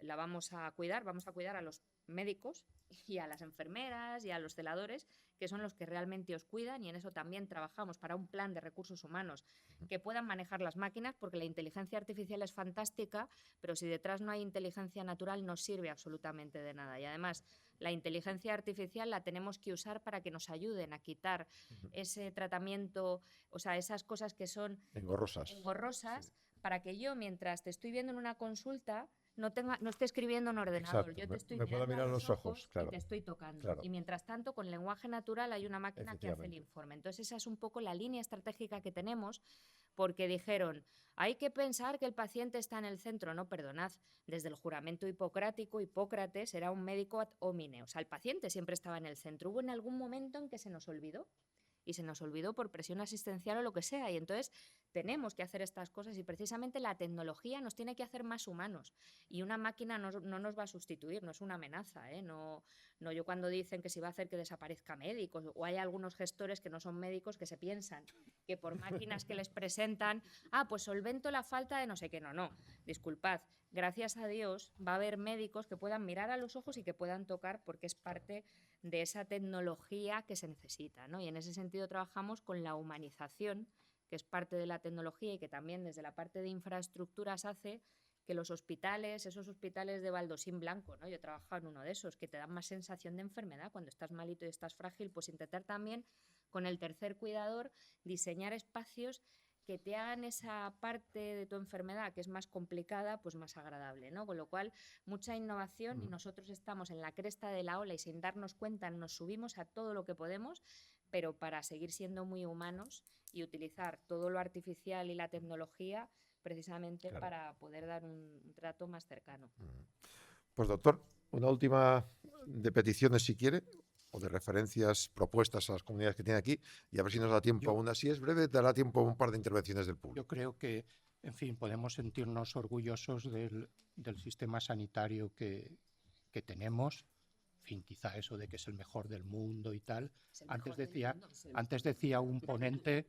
la vamos a cuidar a los médicos y a las enfermeras y a los celadores, que son los que realmente os cuidan y en eso también trabajamos para un plan de recursos humanos que puedan manejar las máquinas, porque la inteligencia artificial es fantástica, pero si detrás no hay inteligencia natural no sirve absolutamente de nada. Y además la inteligencia artificial la tenemos que usar para que nos ayuden a quitar ese tratamiento, o sea, esas cosas que son engorrosas. para que yo, mientras te estoy viendo en una consulta, no esté escribiendo en ordenador. Exacto, Yo te estoy me pueda mirando mirar a los ojos, claro. y te estoy tocando. Claro. Y mientras tanto, con lenguaje natural hay una máquina que hace el Efectivamente. informe. Entonces esa es un poco la línea estratégica que tenemos, porque dijeron, hay que pensar que el paciente está en el centro. No, perdonad, desde el juramento hipocrático, Hipócrates era un médico ad homine, o sea, el paciente siempre estaba en el centro. Hubo en algún momento en que se nos olvidó, y se nos olvidó por presión asistencial o lo que sea, y entonces tenemos que hacer estas cosas, y precisamente la tecnología nos tiene que hacer más humanos, y una máquina no nos va a sustituir, no es una amenaza, ¿eh? No, yo cuando dicen que si va a hacer que desaparezca médicos, o hay algunos gestores que no son médicos que se piensan que por máquinas que les presentan, pues solvento la falta de no sé qué, no, disculpad, gracias a Dios va a haber médicos que puedan mirar a los ojos y que puedan tocar, porque es parte de esa tecnología que se necesita, ¿no? Y en ese sentido trabajamos con la humanización, que es parte de la tecnología y que también desde la parte de infraestructuras hace que los hospitales, esos hospitales de baldosín blanco, ¿no? Yo he trabajado en uno de esos, que te dan más sensación de enfermedad cuando estás malito y estás frágil, pues intentar también con el tercer cuidador diseñar espacios que te hagan esa parte de tu enfermedad que es más complicada, pues más agradable, ¿no? Con lo cual, mucha innovación, y nosotros estamos en la cresta de la ola y sin darnos cuenta nos subimos a todo lo que podemos, pero para seguir siendo muy humanos y utilizar todo lo artificial y la tecnología precisamente para poder dar un trato más cercano. Pues doctor, una última de peticiones si quiere, o de referencias, propuestas a las comunidades que tiene aquí, y a ver si nos da tiempo aún así. Es breve, dará tiempo a un par de intervenciones del público. Yo creo que, en fin, podemos sentirnos orgullosos del sistema sanitario que tenemos. En fin, quizá eso de que es el mejor del mundo y tal. Antes decía un ponente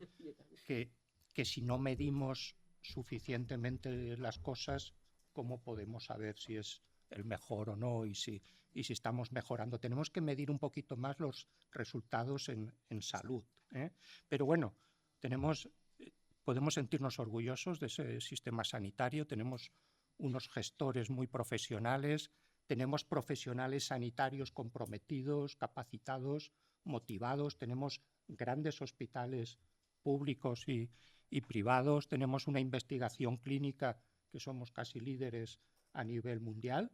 que si no medimos suficientemente las cosas, ¿cómo podemos saber si es el mejor o no y si estamos mejorando? Tenemos que medir un poquito más los resultados en salud, ¿eh? Pero bueno, podemos sentirnos orgullosos de ese sistema sanitario, tenemos unos gestores muy profesionales, tenemos profesionales sanitarios comprometidos, capacitados, motivados, tenemos grandes hospitales públicos y privados, tenemos una investigación clínica que somos casi líderes a nivel mundial,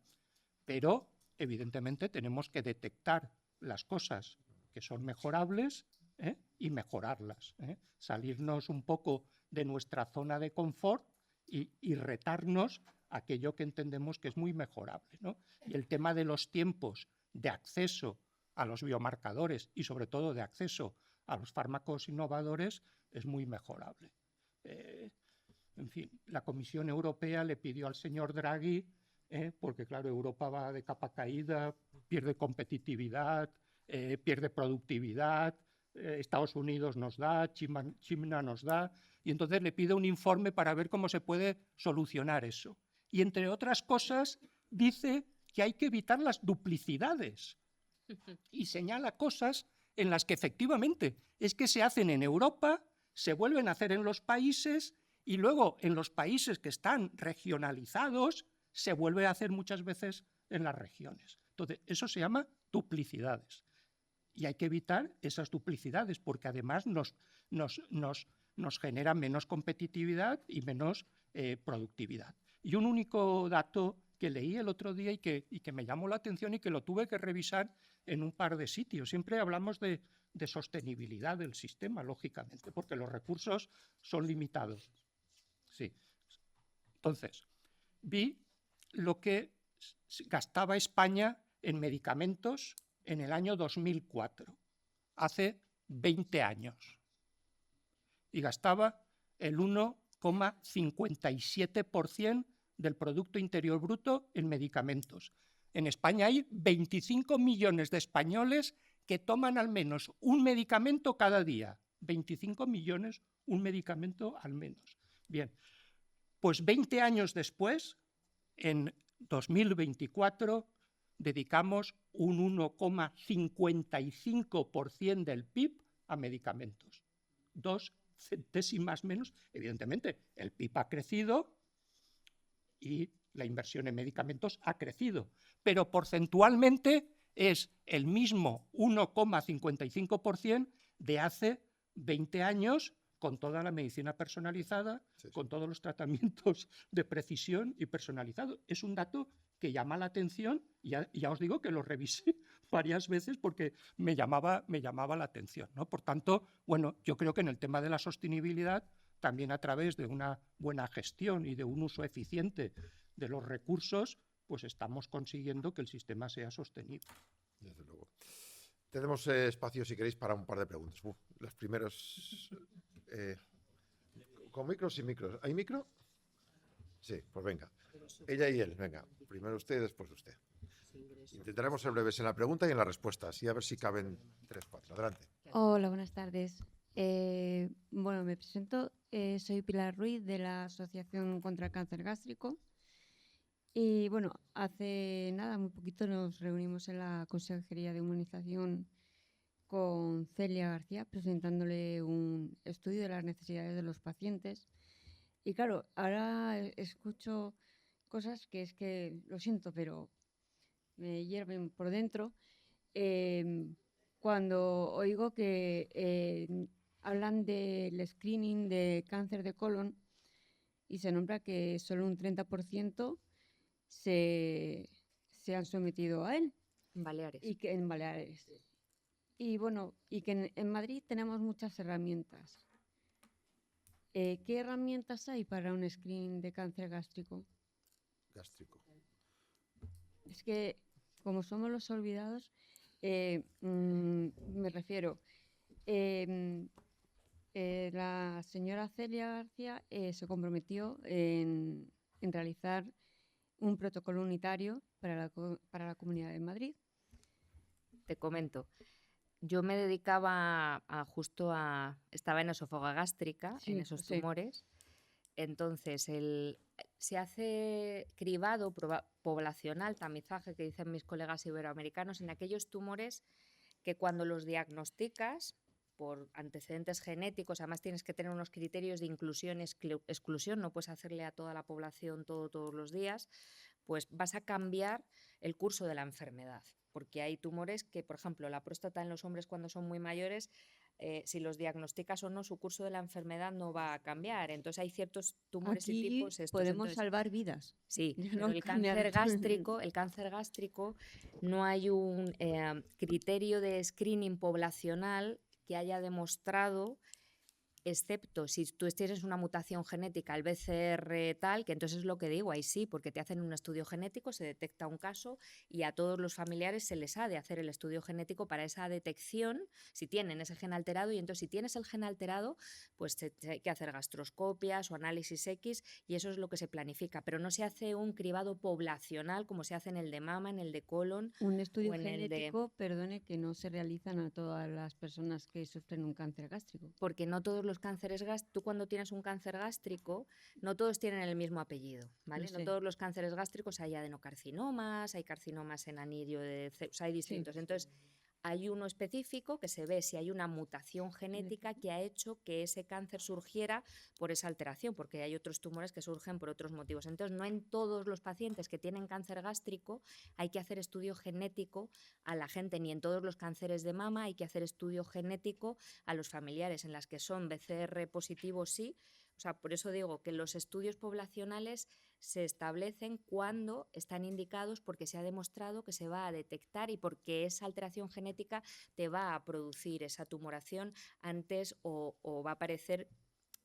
pero evidentemente tenemos que detectar las cosas que son mejorables, y mejorarlas, salirnos un poco de nuestra zona de confort y retarnos aquello que entendemos que es muy mejorable, ¿no? Y el tema de los tiempos de acceso a los biomarcadores y sobre todo de acceso a los fármacos innovadores es muy mejorable. En fin, la Comisión Europea le pidió al señor Draghi, porque claro, Europa va de capa caída, pierde competitividad, pierde productividad, Estados Unidos nos da, China nos da, y entonces le pide un informe para ver cómo se puede solucionar eso. Y entre otras cosas dice que hay que evitar las duplicidades y señala cosas en las que efectivamente es que se hacen en Europa, se vuelven a hacer en los países y luego en los países que están regionalizados se vuelve a hacer muchas veces en las regiones. Entonces, eso se llama duplicidades. Y hay que evitar esas duplicidades porque además nos genera menos competitividad y menos productividad. Y un único dato que leí el otro día y que me llamó la atención y que lo tuve que revisar en un par de sitios. Siempre hablamos de sostenibilidad del sistema, lógicamente, porque los recursos son limitados. Sí. Entonces, vi lo que gastaba España en medicamentos en el año 2004, hace 20 años, y gastaba el 1,57% del Producto Interior Bruto en medicamentos. En España hay 25 millones de españoles que toman al menos un medicamento cada día. 25 millones, un medicamento al menos. Bien, pues 20 años después, en 2024, dedicamos un 1,55% del PIB a medicamentos. 2 centésimas menos. Evidentemente, el PIB ha crecido y la inversión en medicamentos ha crecido, pero porcentualmente es el mismo 1,55% de hace 20 años, con toda la medicina personalizada, Sí, sí. con todos los tratamientos de precisión y personalizado. Es un dato que llama la atención y ya os digo que lo revisé varias veces porque me llamaba la atención, ¿no? Por tanto, bueno, yo creo que en el tema de la sostenibilidad, también a través de una buena gestión y de un uso eficiente de los recursos, pues estamos consiguiendo que el sistema sea sostenible. Desde luego. Tenemos espacio, si queréis, para un par de preguntas. Las primeras... ¿Con micro o sin micro? ¿Hay micro? Sí, pues venga. Ella y él, venga. Primero usted y después usted. Intentaremos ser breves en la pregunta y en la respuesta, así a ver si caben 3, 4. Adelante. Hola, buenas tardes. Bueno, me presento. Soy Pilar Ruiz de la Asociación contra el Cáncer Gástrico. Y bueno, hace nada, muy poquito, nos reunimos en la Consejería de Humanización con Celia García, presentándole un estudio de las necesidades de los pacientes. Y claro, ahora escucho cosas que es que, lo siento, pero me hierven por dentro. Cuando oigo que hablan del screening de cáncer de colon y se nombra que solo un 30% se han sometido a él. En Baleares. Y que en Baleares. Y bueno, y que en Madrid tenemos muchas herramientas. ¿Qué herramientas hay para un screening de cáncer gástrico? Gástrico. Es que, como somos los olvidados, me refiero, la señora Celia García se comprometió en realizar un protocolo unitario para la Comunidad de Madrid. Te comento. Yo me dedicaba estaba en esófaga gástrica, Sí, en esos sí. tumores. Entonces, se hace cribado poblacional, tamizaje, que dicen mis colegas iberoamericanos, en aquellos tumores que cuando los diagnosticas por antecedentes genéticos, además tienes que tener unos criterios de inclusión y exclusión, no puedes hacerle a toda la población todos los días, pues vas a cambiar el curso de la enfermedad. Porque hay tumores que, por ejemplo, la próstata en los hombres cuando son muy mayores, si los diagnosticas o no, su curso de la enfermedad no va a cambiar. Entonces hay ciertos tumores y Aquí tipos estos. podemos Entonces, salvar vidas. sí, Ya pero no el cambiar. cáncer gástrico no hay un criterio de screening poblacional que haya demostrado, excepto si tú tienes una mutación genética, el BCR tal, que entonces es lo que digo, ahí sí, porque te hacen un estudio genético, se detecta un caso y a todos los familiares se les ha de hacer el estudio genético para esa detección, si tienen ese gen alterado, y entonces si tienes el gen alterado, pues hay que hacer gastroscopias o análisis X y eso es lo que se planifica, pero no se hace un cribado poblacional como se hace en el de mama, en el de colon. Un estudio o en el de- genético, perdone, que no se realizan a todas las personas que sufren un cáncer gástrico. Porque no todos los cánceres gástricos, tú cuando tienes un cáncer gástrico, no todos tienen el mismo apellido, ¿vale? Lo No sé. todos los cánceres gástricos hay adenocarcinomas, hay carcinomas en anillo o sea, hay distintos. Entonces, hay uno específico que se ve si hay una mutación genética que ha hecho que ese cáncer surgiera por esa alteración, porque hay otros tumores que surgen por otros motivos. Entonces, no en todos los pacientes que tienen cáncer gástrico hay que hacer estudio genético a la gente, ni en todos los cánceres de mama hay que hacer estudio genético a los familiares. En las que son BCR positivos sí. O sea, por eso digo que los estudios poblacionales se establecen cuando están indicados porque se ha demostrado que se va a detectar y porque esa alteración genética te va a producir esa tumoración antes o va a aparecer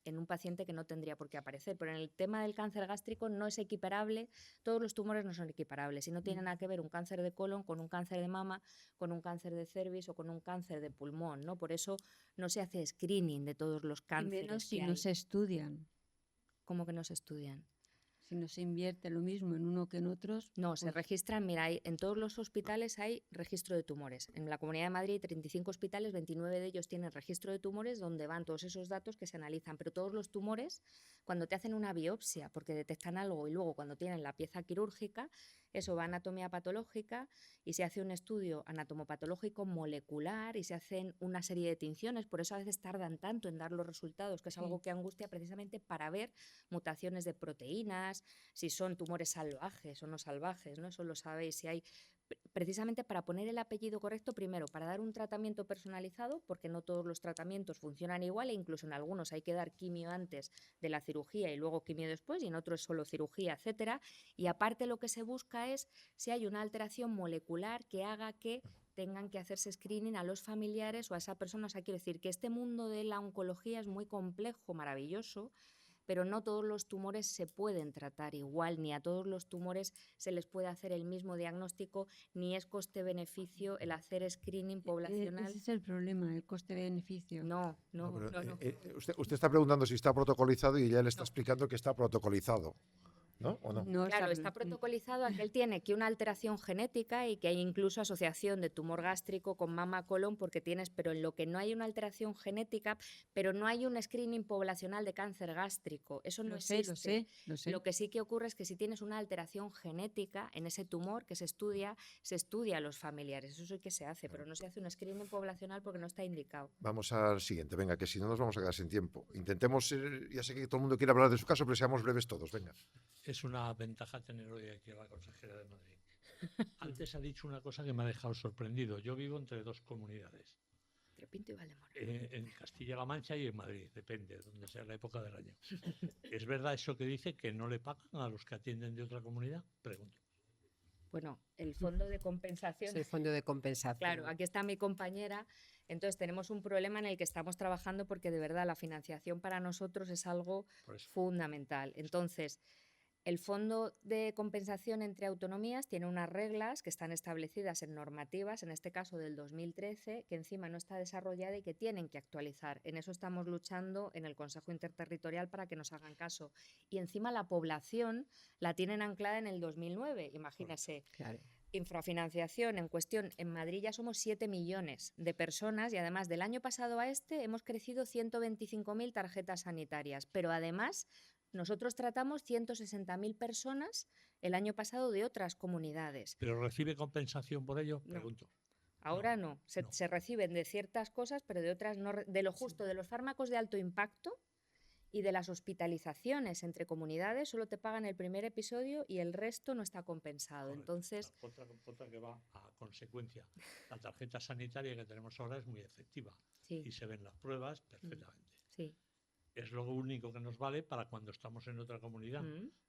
en un paciente que no tendría por qué aparecer. Pero en el tema del cáncer gástrico no es equiparable, todos los tumores no son equiparables y no tiene nada que ver un cáncer de colon con un cáncer de mama, con un cáncer de cervix o con un cáncer de pulmón, ¿no? Por eso no se hace screening de todos los Y cánceres menos si que no hay. se estudian. ¿Cómo que no se estudian? Si no se invierte lo mismo en uno que en otros. No, se pues, registran, mira, en todos los hospitales hay registro de tumores. En la Comunidad de Madrid, 35 hospitales, 29 de ellos tienen registro de tumores donde van todos esos datos que se analizan. Pero todos los tumores, cuando te hacen una biopsia, porque detectan algo, y luego cuando tienen la pieza quirúrgica, eso va a anatomía patológica y se hace un estudio anatomopatológico molecular y se hacen una serie de tinciones. Por eso a veces tardan tanto en dar los resultados, que es algo que angustia precisamente para ver mutaciones de proteínas, si son tumores salvajes o no salvajes, ¿no? Eso lo sabéis, si hay precisamente para poner el apellido correcto, primero, para dar un tratamiento personalizado, porque no todos los tratamientos funcionan igual e incluso en algunos hay que dar quimio antes de la cirugía y luego quimio después, y en otros es solo cirugía, etcétera. Y aparte lo que se busca es si hay una alteración molecular que haga que tengan que hacerse screening a los familiares o a esa persona. O sea, quiero decir que este mundo de la oncología es muy complejo, maravilloso, pero no todos los tumores se pueden tratar igual, ni a todos los tumores se les puede hacer el mismo diagnóstico, ni es coste-beneficio el hacer screening poblacional. Ese es el problema, el coste-beneficio. No. Usted está preguntando si está protocolizado y ella le está explicando que está protocolizado, ¿no? ¿O no? Claro, está protocolizado aquel tiene que una alteración genética y que hay incluso asociación de tumor gástrico con mama colon porque tienes, pero en lo que no hay una alteración genética, pero no hay un screening poblacional de cáncer gástrico, eso no existe. Lo sé. Lo que sí que ocurre es que si tienes una alteración genética en ese tumor que se estudia a los familiares, eso sí que se hace, pero no se hace un screening poblacional porque no está indicado. Vamos al siguiente, venga, que si no nos vamos a quedar sin tiempo. Intentemos, ya sé que todo el mundo quiere hablar de su caso, pero seamos breves todos, venga. Es una ventaja tener hoy aquí a la consejera de Madrid. Antes ha dicho una cosa que me ha dejado sorprendido. Yo vivo entre dos comunidades. Pinto y Valdemoro. En Castilla-La Mancha y en Madrid, depende, donde sea la época del año. ¿Es verdad eso que dice que no le pagan a los que atienden de otra comunidad? Pregunto. Bueno, el fondo de compensación. Es el fondo de compensación. Claro, aquí está mi compañera. Entonces tenemos un problema en el que estamos trabajando porque de verdad la financiación para nosotros es algo fundamental. Entonces, el fondo de compensación entre autonomías tiene unas reglas que están establecidas en normativas, en este caso del 2013, que encima no está desarrollada y que tienen que actualizar. En eso estamos luchando en el Consejo Interterritorial para que nos hagan caso. Y encima la población la tienen anclada en el 2009, imagínese. Claro. Infrafinanciación en cuestión, en Madrid ya somos 7 millones de personas y además del año pasado a este hemos crecido 125.000 tarjetas sanitarias, pero además nosotros tratamos 160.000 personas el año pasado de otras comunidades. ¿Pero recibe compensación por ello? Pregunto. Ahora no. Se reciben de ciertas cosas, pero de otras no. De lo justo, de los fármacos de alto impacto y de las hospitalizaciones entre comunidades solo te pagan el primer episodio y el resto no está compensado. Correcto. Entonces, otra que va a consecuencia. La tarjeta sanitaria que tenemos ahora es muy efectiva y se ven las pruebas perfectamente. Sí. Es lo único que nos vale para cuando estamos en otra comunidad,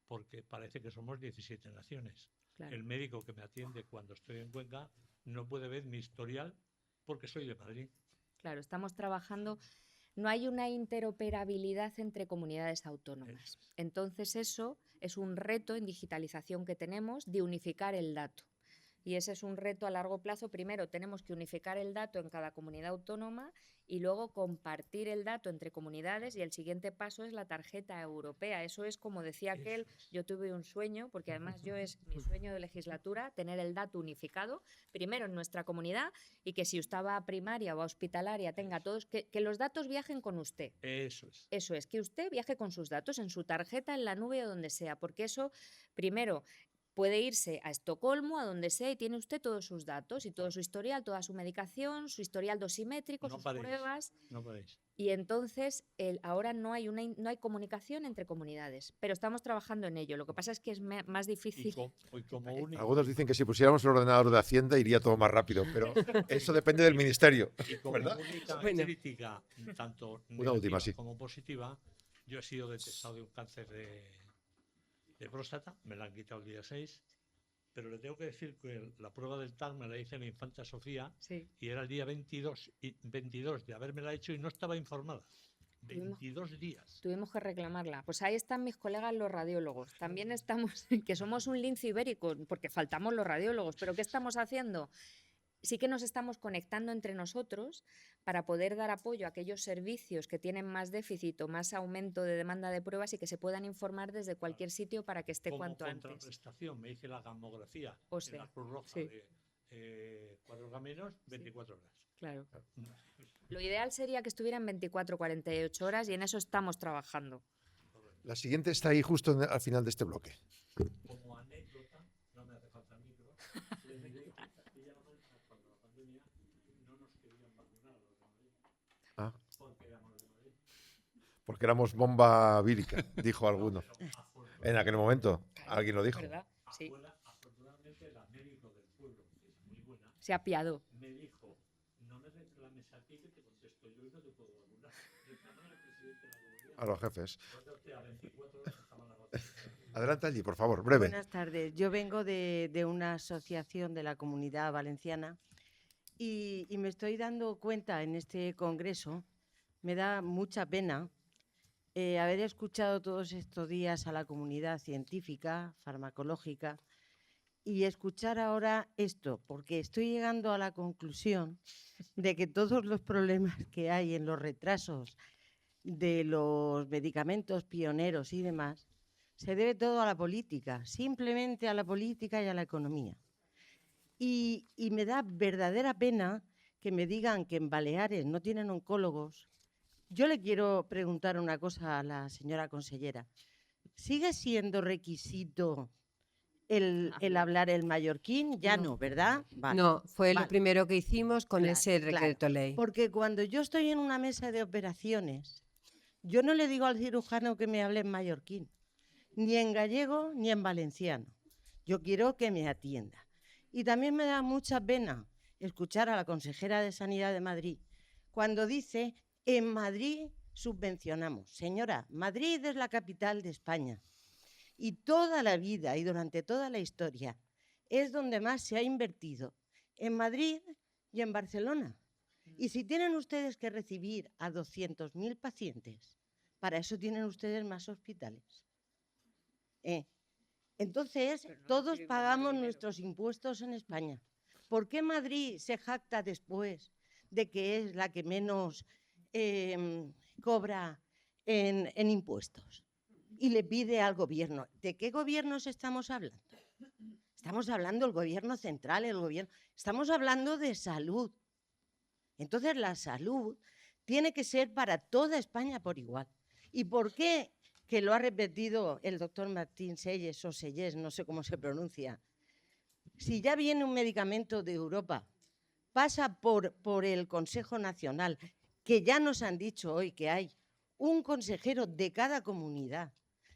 porque parece que somos 17 naciones. Claro. El médico que me atiende cuando estoy en Cuenca no puede ver mi historial porque soy de Madrid. Claro, estamos trabajando. No hay una interoperabilidad entre comunidades autónomas. Entonces eso es un reto en digitalización que tenemos de unificar el dato. Y ese es un reto a largo plazo. Primero tenemos que unificar el dato en cada comunidad autónoma y luego compartir el dato entre comunidades y el siguiente paso es la tarjeta europea. Eso es, como decía aquel, yo tuve un sueño, porque además yo es mi sueño de legislatura, tener el dato unificado, primero en nuestra comunidad y que si usted va a primaria o a hospitalaria tenga todos, que los datos viajen con usted. Eso es. Eso es, que usted viaje con sus datos en su tarjeta, en la nube o donde sea, porque eso, primero, puede irse a Estocolmo, a donde sea, y tiene usted todos sus datos y todo su historial, toda su medicación, su historial dosimétrico, sus pruebas. No podéis. Y entonces ahora no hay comunicación entre comunidades, pero estamos trabajando en ello. Lo que pasa es que es más difícil. Algunos dicen que si pusiéramos el ordenador de Hacienda iría todo más rápido, pero eso depende del ministerio. Y como ¿verdad? única crítica, tanto una última, sí, como positiva, yo he sido detectado de un cáncer de próstata, me la han quitado el día 6, pero le tengo que decir que la prueba del TAC me la hice la infanta Sofía y era el día 22 de habérmela hecho y no estaba informada. 22 días. Tuvimos que reclamarla. Pues ahí están mis colegas los radiólogos. También estamos, que somos un lince ibérico, porque faltamos los radiólogos, pero ¿qué estamos haciendo? Sí que nos estamos conectando entre nosotros para poder dar apoyo a aquellos servicios que tienen más déficit o más aumento de demanda de pruebas y que se puedan informar desde cualquier sitio para que esté cuanto antes. Como contraprestación me hice la gamografía en la Cruz Roja de 4 caminos, 24 horas. Claro. Lo ideal sería que estuviera en 24 48 horas y en eso estamos trabajando. La siguiente está ahí justo al final de este bloque. Como anécdota, no me hace falta micro, cuando la pandemia no nos querían vacunar a los de Madrid. Porque éramos de Madrid. Porque éramos bomba vírica, dijo alguno. En aquel momento, alguien lo dijo. ¿Verdad? Sí. Afortunadamente, la médico del pueblo Se apiadó. Me dijo, no me reclames a ti que te contesto yo y no te puedo vacunar. Reclamar al presidente de la comunidad. A los jefes. A 24 horas estaban las vacunas. Adelante allí, por favor, breve. Buenas tardes. Yo vengo de una asociación de la Comunidad Valenciana y me estoy dando cuenta en este congreso, me da mucha pena haber escuchado todos estos días a la comunidad científica, farmacológica, y escuchar ahora esto, porque estoy llegando a la conclusión de que todos los problemas que hay en los retrasos de los medicamentos pioneros y demás, se debe todo a la política, simplemente a la política y a la economía. Y me da verdadera pena que me digan que en Baleares no tienen oncólogos. Yo le quiero preguntar una cosa a la señora consellera. ¿Sigue siendo requisito el hablar el mallorquín? Ya no, ¿verdad? Vale. No, fue lo vale. primero que hicimos con Claro, ese claro. decreto ley. Porque cuando yo estoy en una mesa de operaciones, yo no le digo al cirujano que me hable en mallorquín, ni en gallego ni en valenciano. Yo quiero que me atienda. Y también me da mucha pena escuchar a la consejera de Sanidad de Madrid cuando dice: en Madrid subvencionamos. Señora, Madrid es la capital de España y toda la vida y durante toda la historia es donde más se ha invertido, en Madrid y en Barcelona. Y si tienen ustedes que recibir a 200.000 pacientes, para eso tienen ustedes más hospitales. Entonces, todos pagamos nuestros impuestos en España. ¿Por qué Madrid se jacta después de que es la que menos cobra en impuestos? Y le pide al gobierno. ¿De qué gobiernos estamos hablando? Estamos hablando del gobierno central, estamos hablando de salud. Entonces, la salud tiene que ser para toda España por igual. ¿Y por qué? Que lo ha repetido el doctor Martín Selles o Selles, no sé cómo se pronuncia. Si ya viene un medicamento de Europa, pasa por el Consejo Nacional, que ya nos han dicho hoy que hay un consejero de cada comunidad.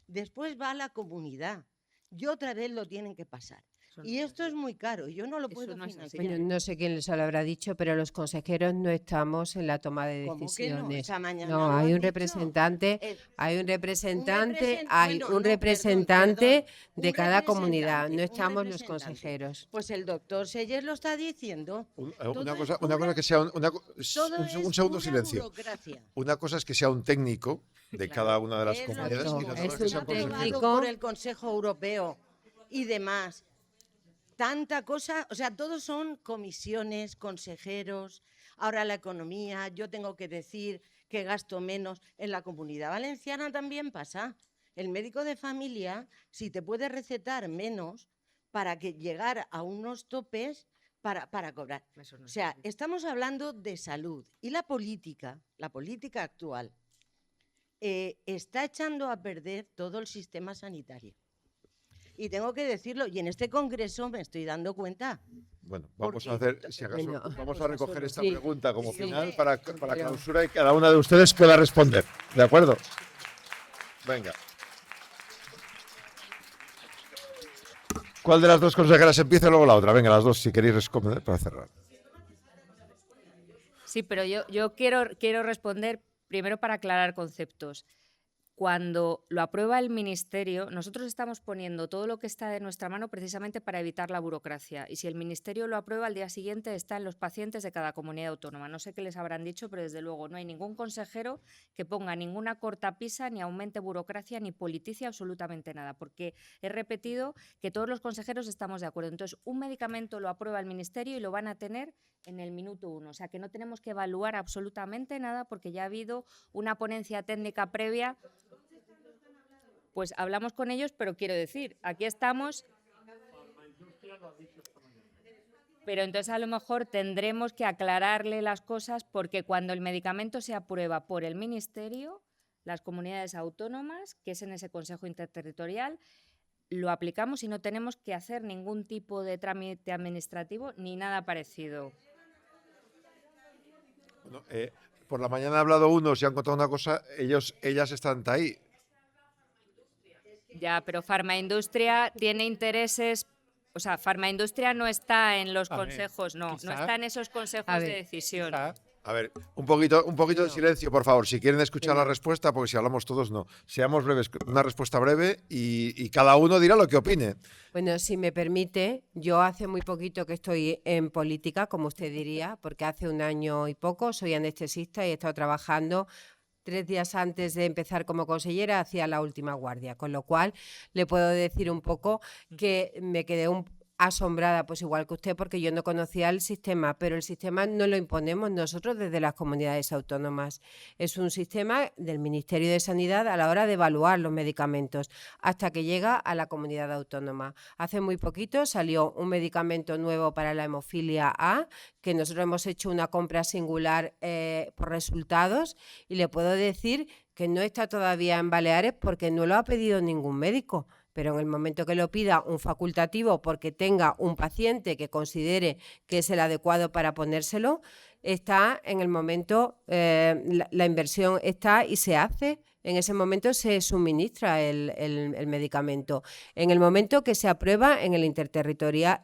Después va a la comunidad y otra vez lo tienen que pasar. Y esto es muy caro, yo no lo puedo financiar. Bueno, no sé quién les lo habrá dicho, pero los consejeros no estamos en la toma de ¿Cómo que no? decisiones. Esa mañana No, lo hay han un dicho. representante, hay un representante, bueno, no, representante perdón, de un cada comunidad, representante, no un estamos los representante. consejeros. Pues el doctor Selles lo está diciendo. Una cosa que sea un segundo silencio. Burocracia. Una cosa es que sea un técnico de cada una de las Es lo comunidades mismo. y la otra Es cosa que sea un un consejero. técnico. Por el Consejo Europeo y demás. Tanta cosa, o sea, todos son comisiones, consejeros, ahora la economía, yo tengo que decir que gasto menos. En la Comunidad Valenciana también pasa. El médico de familia, si te puede recetar menos para que llegar a unos topes para cobrar. O sea, estamos hablando de salud y la política actual está echando a perder todo el sistema sanitario. Y tengo que decirlo, y en este congreso me estoy dando cuenta. Bueno, vamos Porque- a hacer, si acaso, Bueno, vamos a recoger esta sí. pregunta como Sí, final hombre. para clausura y cada una de ustedes pueda responder. ¿De acuerdo? Venga. ¿Cuál de las dos consejeras empieza y luego la otra? Venga, las dos, si queréis responder para cerrar. Sí, pero yo quiero responder primero para aclarar conceptos. Cuando lo aprueba el Ministerio, nosotros estamos poniendo todo lo que está de nuestra mano precisamente para evitar la burocracia. Y si el Ministerio lo aprueba, al día siguiente está en los pacientes de cada comunidad autónoma. No sé qué les habrán dicho, pero desde luego no hay ningún consejero que ponga ninguna cortapisa, ni aumente burocracia, ni politice absolutamente nada. Porque he repetido que todos los consejeros estamos de acuerdo. Entonces, un medicamento lo aprueba el Ministerio y lo van a tener en el minuto 1. O sea, que no tenemos que evaluar absolutamente nada porque ya ha habido una ponencia técnica previa. Pues hablamos con ellos, pero quiero decir, aquí estamos. Pero entonces a lo mejor tendremos que aclararle las cosas porque cuando el medicamento se aprueba por el Ministerio, las comunidades autónomas, que es en ese Consejo Interterritorial, lo aplicamos y no tenemos que hacer ningún tipo de trámite administrativo ni nada parecido. Bueno, por la mañana ha hablado uno, si han contado una cosa, ellas están ahí. Ya, pero Farmaindustria tiene intereses o sea, farmaindustria no está en los A ver, consejos, no quizá- está en esos consejos A de ver, decisión. Quizá A ver, un poquito de silencio, por favor. Si quieren escuchar la respuesta, porque si hablamos todos, no. Seamos breves, una respuesta breve y cada uno dirá lo que opine. Bueno, si me permite, yo hace muy poquito que estoy en política, como usted diría, porque hace un año y poco soy anestesista y he estado trabajando 3 días antes de empezar como consellera, hacía la última guardia, con lo cual le puedo decir un poco que me quedé asombrada, pues igual que usted, porque yo no conocía el sistema, pero el sistema no lo imponemos nosotros desde las comunidades autónomas. Es un sistema del Ministerio de Sanidad a la hora de evaluar los medicamentos, hasta que llega a la comunidad autónoma. Hace muy poquito salió un medicamento nuevo para la hemofilia A, que nosotros hemos hecho una compra singular por resultados, y le puedo decir que no está todavía en Baleares porque no lo ha pedido ningún médico. Pero en el momento que lo pida un facultativo porque tenga un paciente que considere que es el adecuado para ponérselo, está en el momento, la inversión está y se hace. En ese momento se suministra el medicamento. En el momento que se aprueba en el interterritorial,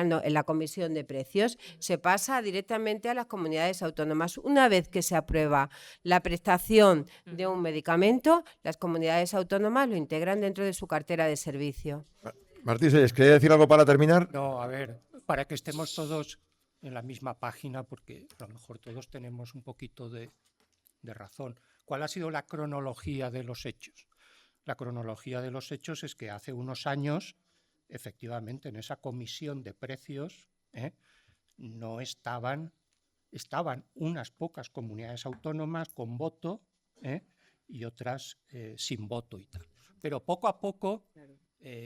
no, en la comisión de precios, se pasa directamente a las comunidades autónomas. Una vez que se aprueba la prestación de un medicamento, las comunidades autónomas lo integran dentro de su cartera de servicio. Martín Selles, ¿quería decir algo para terminar? No, a ver, para que estemos todos en la misma página, porque a lo mejor todos tenemos un poquito de razón. ¿Cuál ha sido la cronología de los hechos? La cronología de los hechos es que hace unos años, efectivamente, en esa comisión de precios, no estaban unas pocas comunidades autónomas con voto y otras sin voto y tal. Pero poco a poco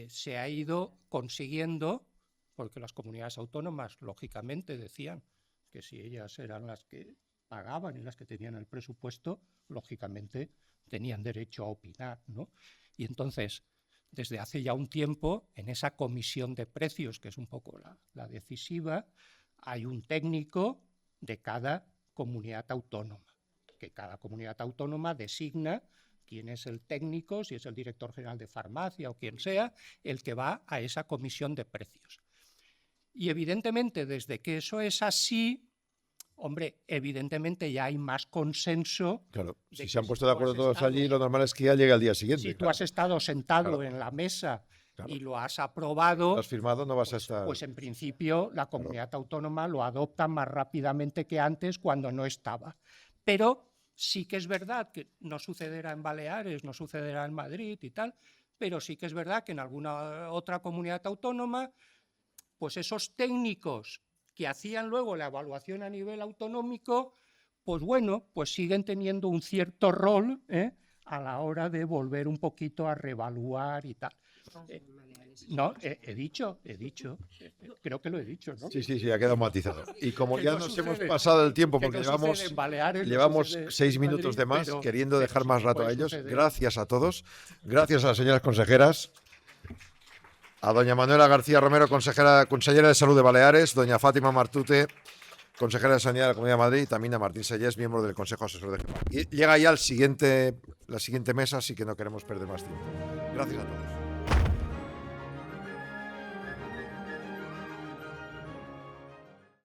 se ha ido consiguiendo, porque las comunidades autónomas, lógicamente, decían que si ellas eran las que pagaban y las que tenían el presupuesto, lógicamente tenían derecho a opinar, ¿no? Y entonces, desde hace ya un tiempo, en esa comisión de precios, que es un poco la decisiva, hay un técnico de cada comunidad autónoma, que cada comunidad autónoma designa quién es el técnico, si es el director general de farmacia o quien sea, el que va a esa comisión de precios. Y evidentemente, desde que eso es así, hombre, evidentemente ya hay más consenso. Claro, si se han puesto de acuerdo todos allí, lo normal es que ya llegue al día siguiente. Si tú has estado sentado en la mesa y lo has aprobado, lo has firmado, no vas a estar... pues en principio la comunidad autónoma lo adopta más rápidamente que antes cuando no estaba. Pero sí que es verdad que no sucederá en Baleares, no sucederá en Madrid y tal, pero sí que es verdad que en alguna otra comunidad autónoma, pues esos técnicos que hacían luego la evaluación a nivel autonómico, pues bueno, pues siguen teniendo un cierto rol a la hora de volver un poquito a reevaluar y tal. No, he dicho, creo que lo he dicho, ¿no? Sí, ha quedado matizado. Y como Que ya no nos sucede, hemos pasado el tiempo, porque que no sucede en Baleares, no llevamos sucede en 6 minutos Madrid, de más, pero- queriendo pero dejar sí más que rato puede a ellos. suceder. Gracias a todos. Gracias a las señoras consejeras. A doña Manuela García Romero, consellera de Salud de Baleares, doña Fátima Martute, consejera de Sanidad de la Comunidad de Madrid, y también a Martín Selles, miembro del Consejo Asesor de GEPAC. Y llega ya la siguiente mesa, así que no queremos perder más tiempo. Gracias a todos.